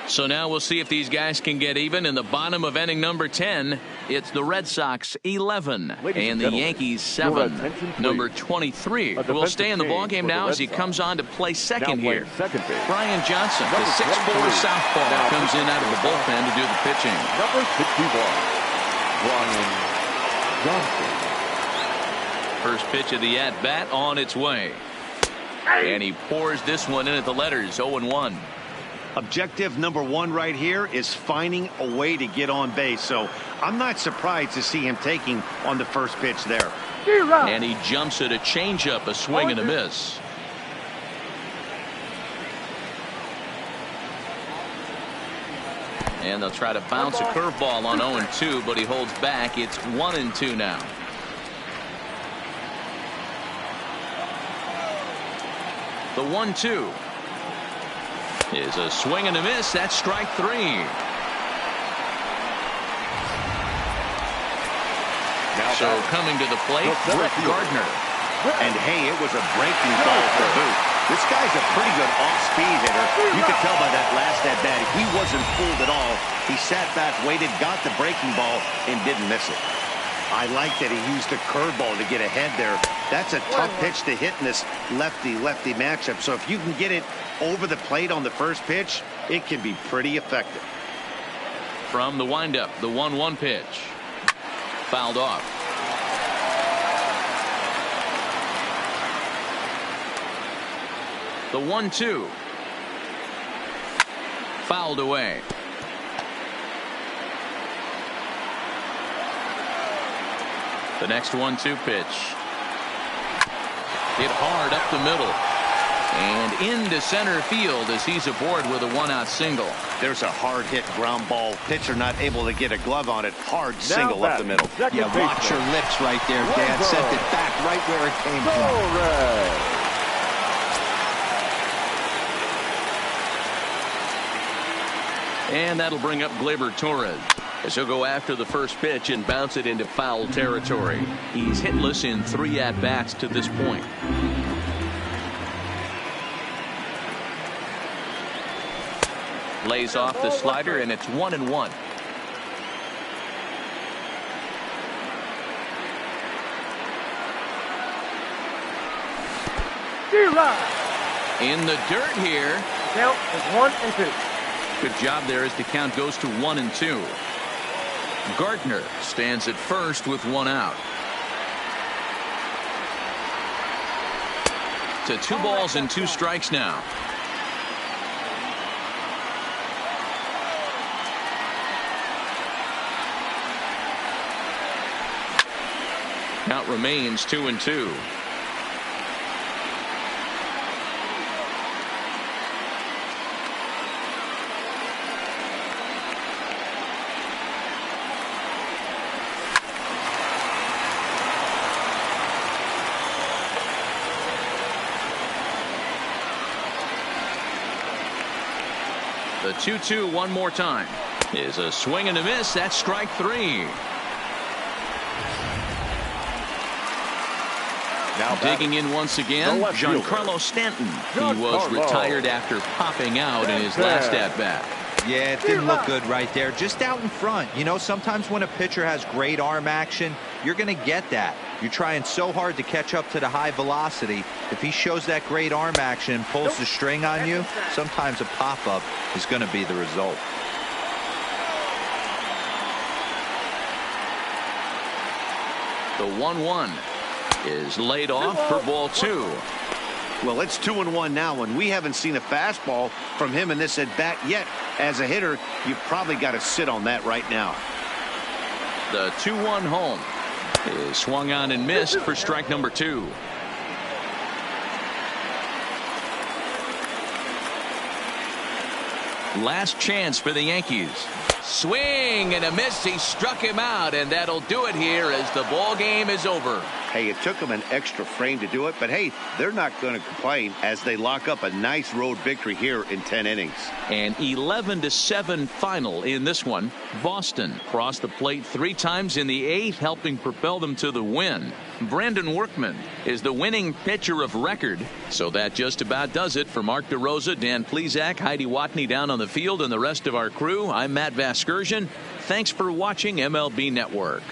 So now we'll see if these guys can get even in the bottom of inning number 10. It's the Red Sox 11 and the Yankees 7. Number 23 will stay in the ballgame now as he comes on to play second here. Brian Johnson, the 6'4" southpaw, comes in out of the bullpen to do the pitching. Number 61. Brian Johnson. First pitch of the at-bat on its way. And he pours this one in at the letters, 0-1. Objective number 1 right here is finding a way to get on base. So I'm not surprised to see him taking on the first pitch there. And he jumps at a changeup, a swing and a miss. And they'll try to bounce a curveball on 0-2, but he holds back. It's 1-2 now. The 1-2 is a swing and a miss. That's strike 3. So coming to the plate, Brett Gardner. And hey, it was a breaking ball for boot. This guy's a pretty good off-speed hitter. You could tell by that last at-bat he wasn't fooled at all. He sat back, waited, got the breaking ball, and didn't miss it. I like that he used a curveball to get ahead there. That's a tough pitch to hit in this lefty-lefty matchup. So if you can get it over the plate on the first pitch, it can be pretty effective. From the windup, the 1-1 pitch. Fouled off. The 1-2. Fouled away. The next 1-2 pitch. Hit hard up the middle. And into center field as he's aboard with a one-out single. There's a hard hit ground ball. Pitcher not able to get a glove on it. Hard single up the middle. Yeah, watch your lips right there, Dan. Sent it back right where it came from. And that'll bring up Gleyber Torres as he'll go after the first pitch and bounce it into foul territory. He's hitless in 3 at-bats to this point. Lays off the slider, and it's 1-1. In the dirt here. Count is 1-2. Good job there as the count goes to 1-2. Gardner stands at first with 1 out. To 2 balls and 2 strikes now. Count remains 2-2. The 2-2 one more time is a swing and a miss. That's strike 3. Now digging in once again, Giancarlo Stanton. He was retired after popping out in his last at-bat. Yeah, it didn't look good right there. Just out in front. You know, sometimes when a pitcher has great arm action, you're going to get that. You're trying so hard to catch up to the high velocity. If he shows that great arm action and pulls the string on you, sometimes a pop-up is going to be the result. The 1-1 is laid off for ball 2. Well, it's 2-1 now, and we haven't seen a fastball from him in this at-bat yet. As a hitter, you've probably got to sit on that right now. The 2-1 home is swung on and missed for strike number 2. Last chance for the Yankees. Swing and a miss. He struck him out, and that'll do it here as the ball game is over. Hey, it took them an extra frame to do it, but hey, they're not going to complain as they lock up a nice road victory here in 10 innings. An 11-7 final in this one. Boston crossed the plate 3 times in the 8th, helping propel them to the win. Brandon Workman is the winning pitcher of record. So that just about does it. For Mark DeRosa, Dan Plesac, Heidi Watney down on the field, and the rest of our crew, I'm Matt Vasgersian. Thanks for watching MLB Network.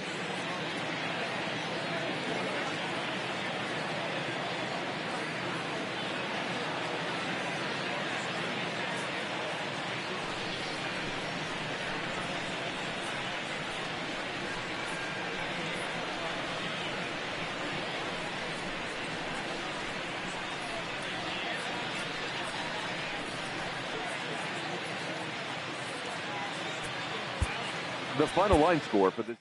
The final line score for this.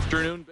afternoon.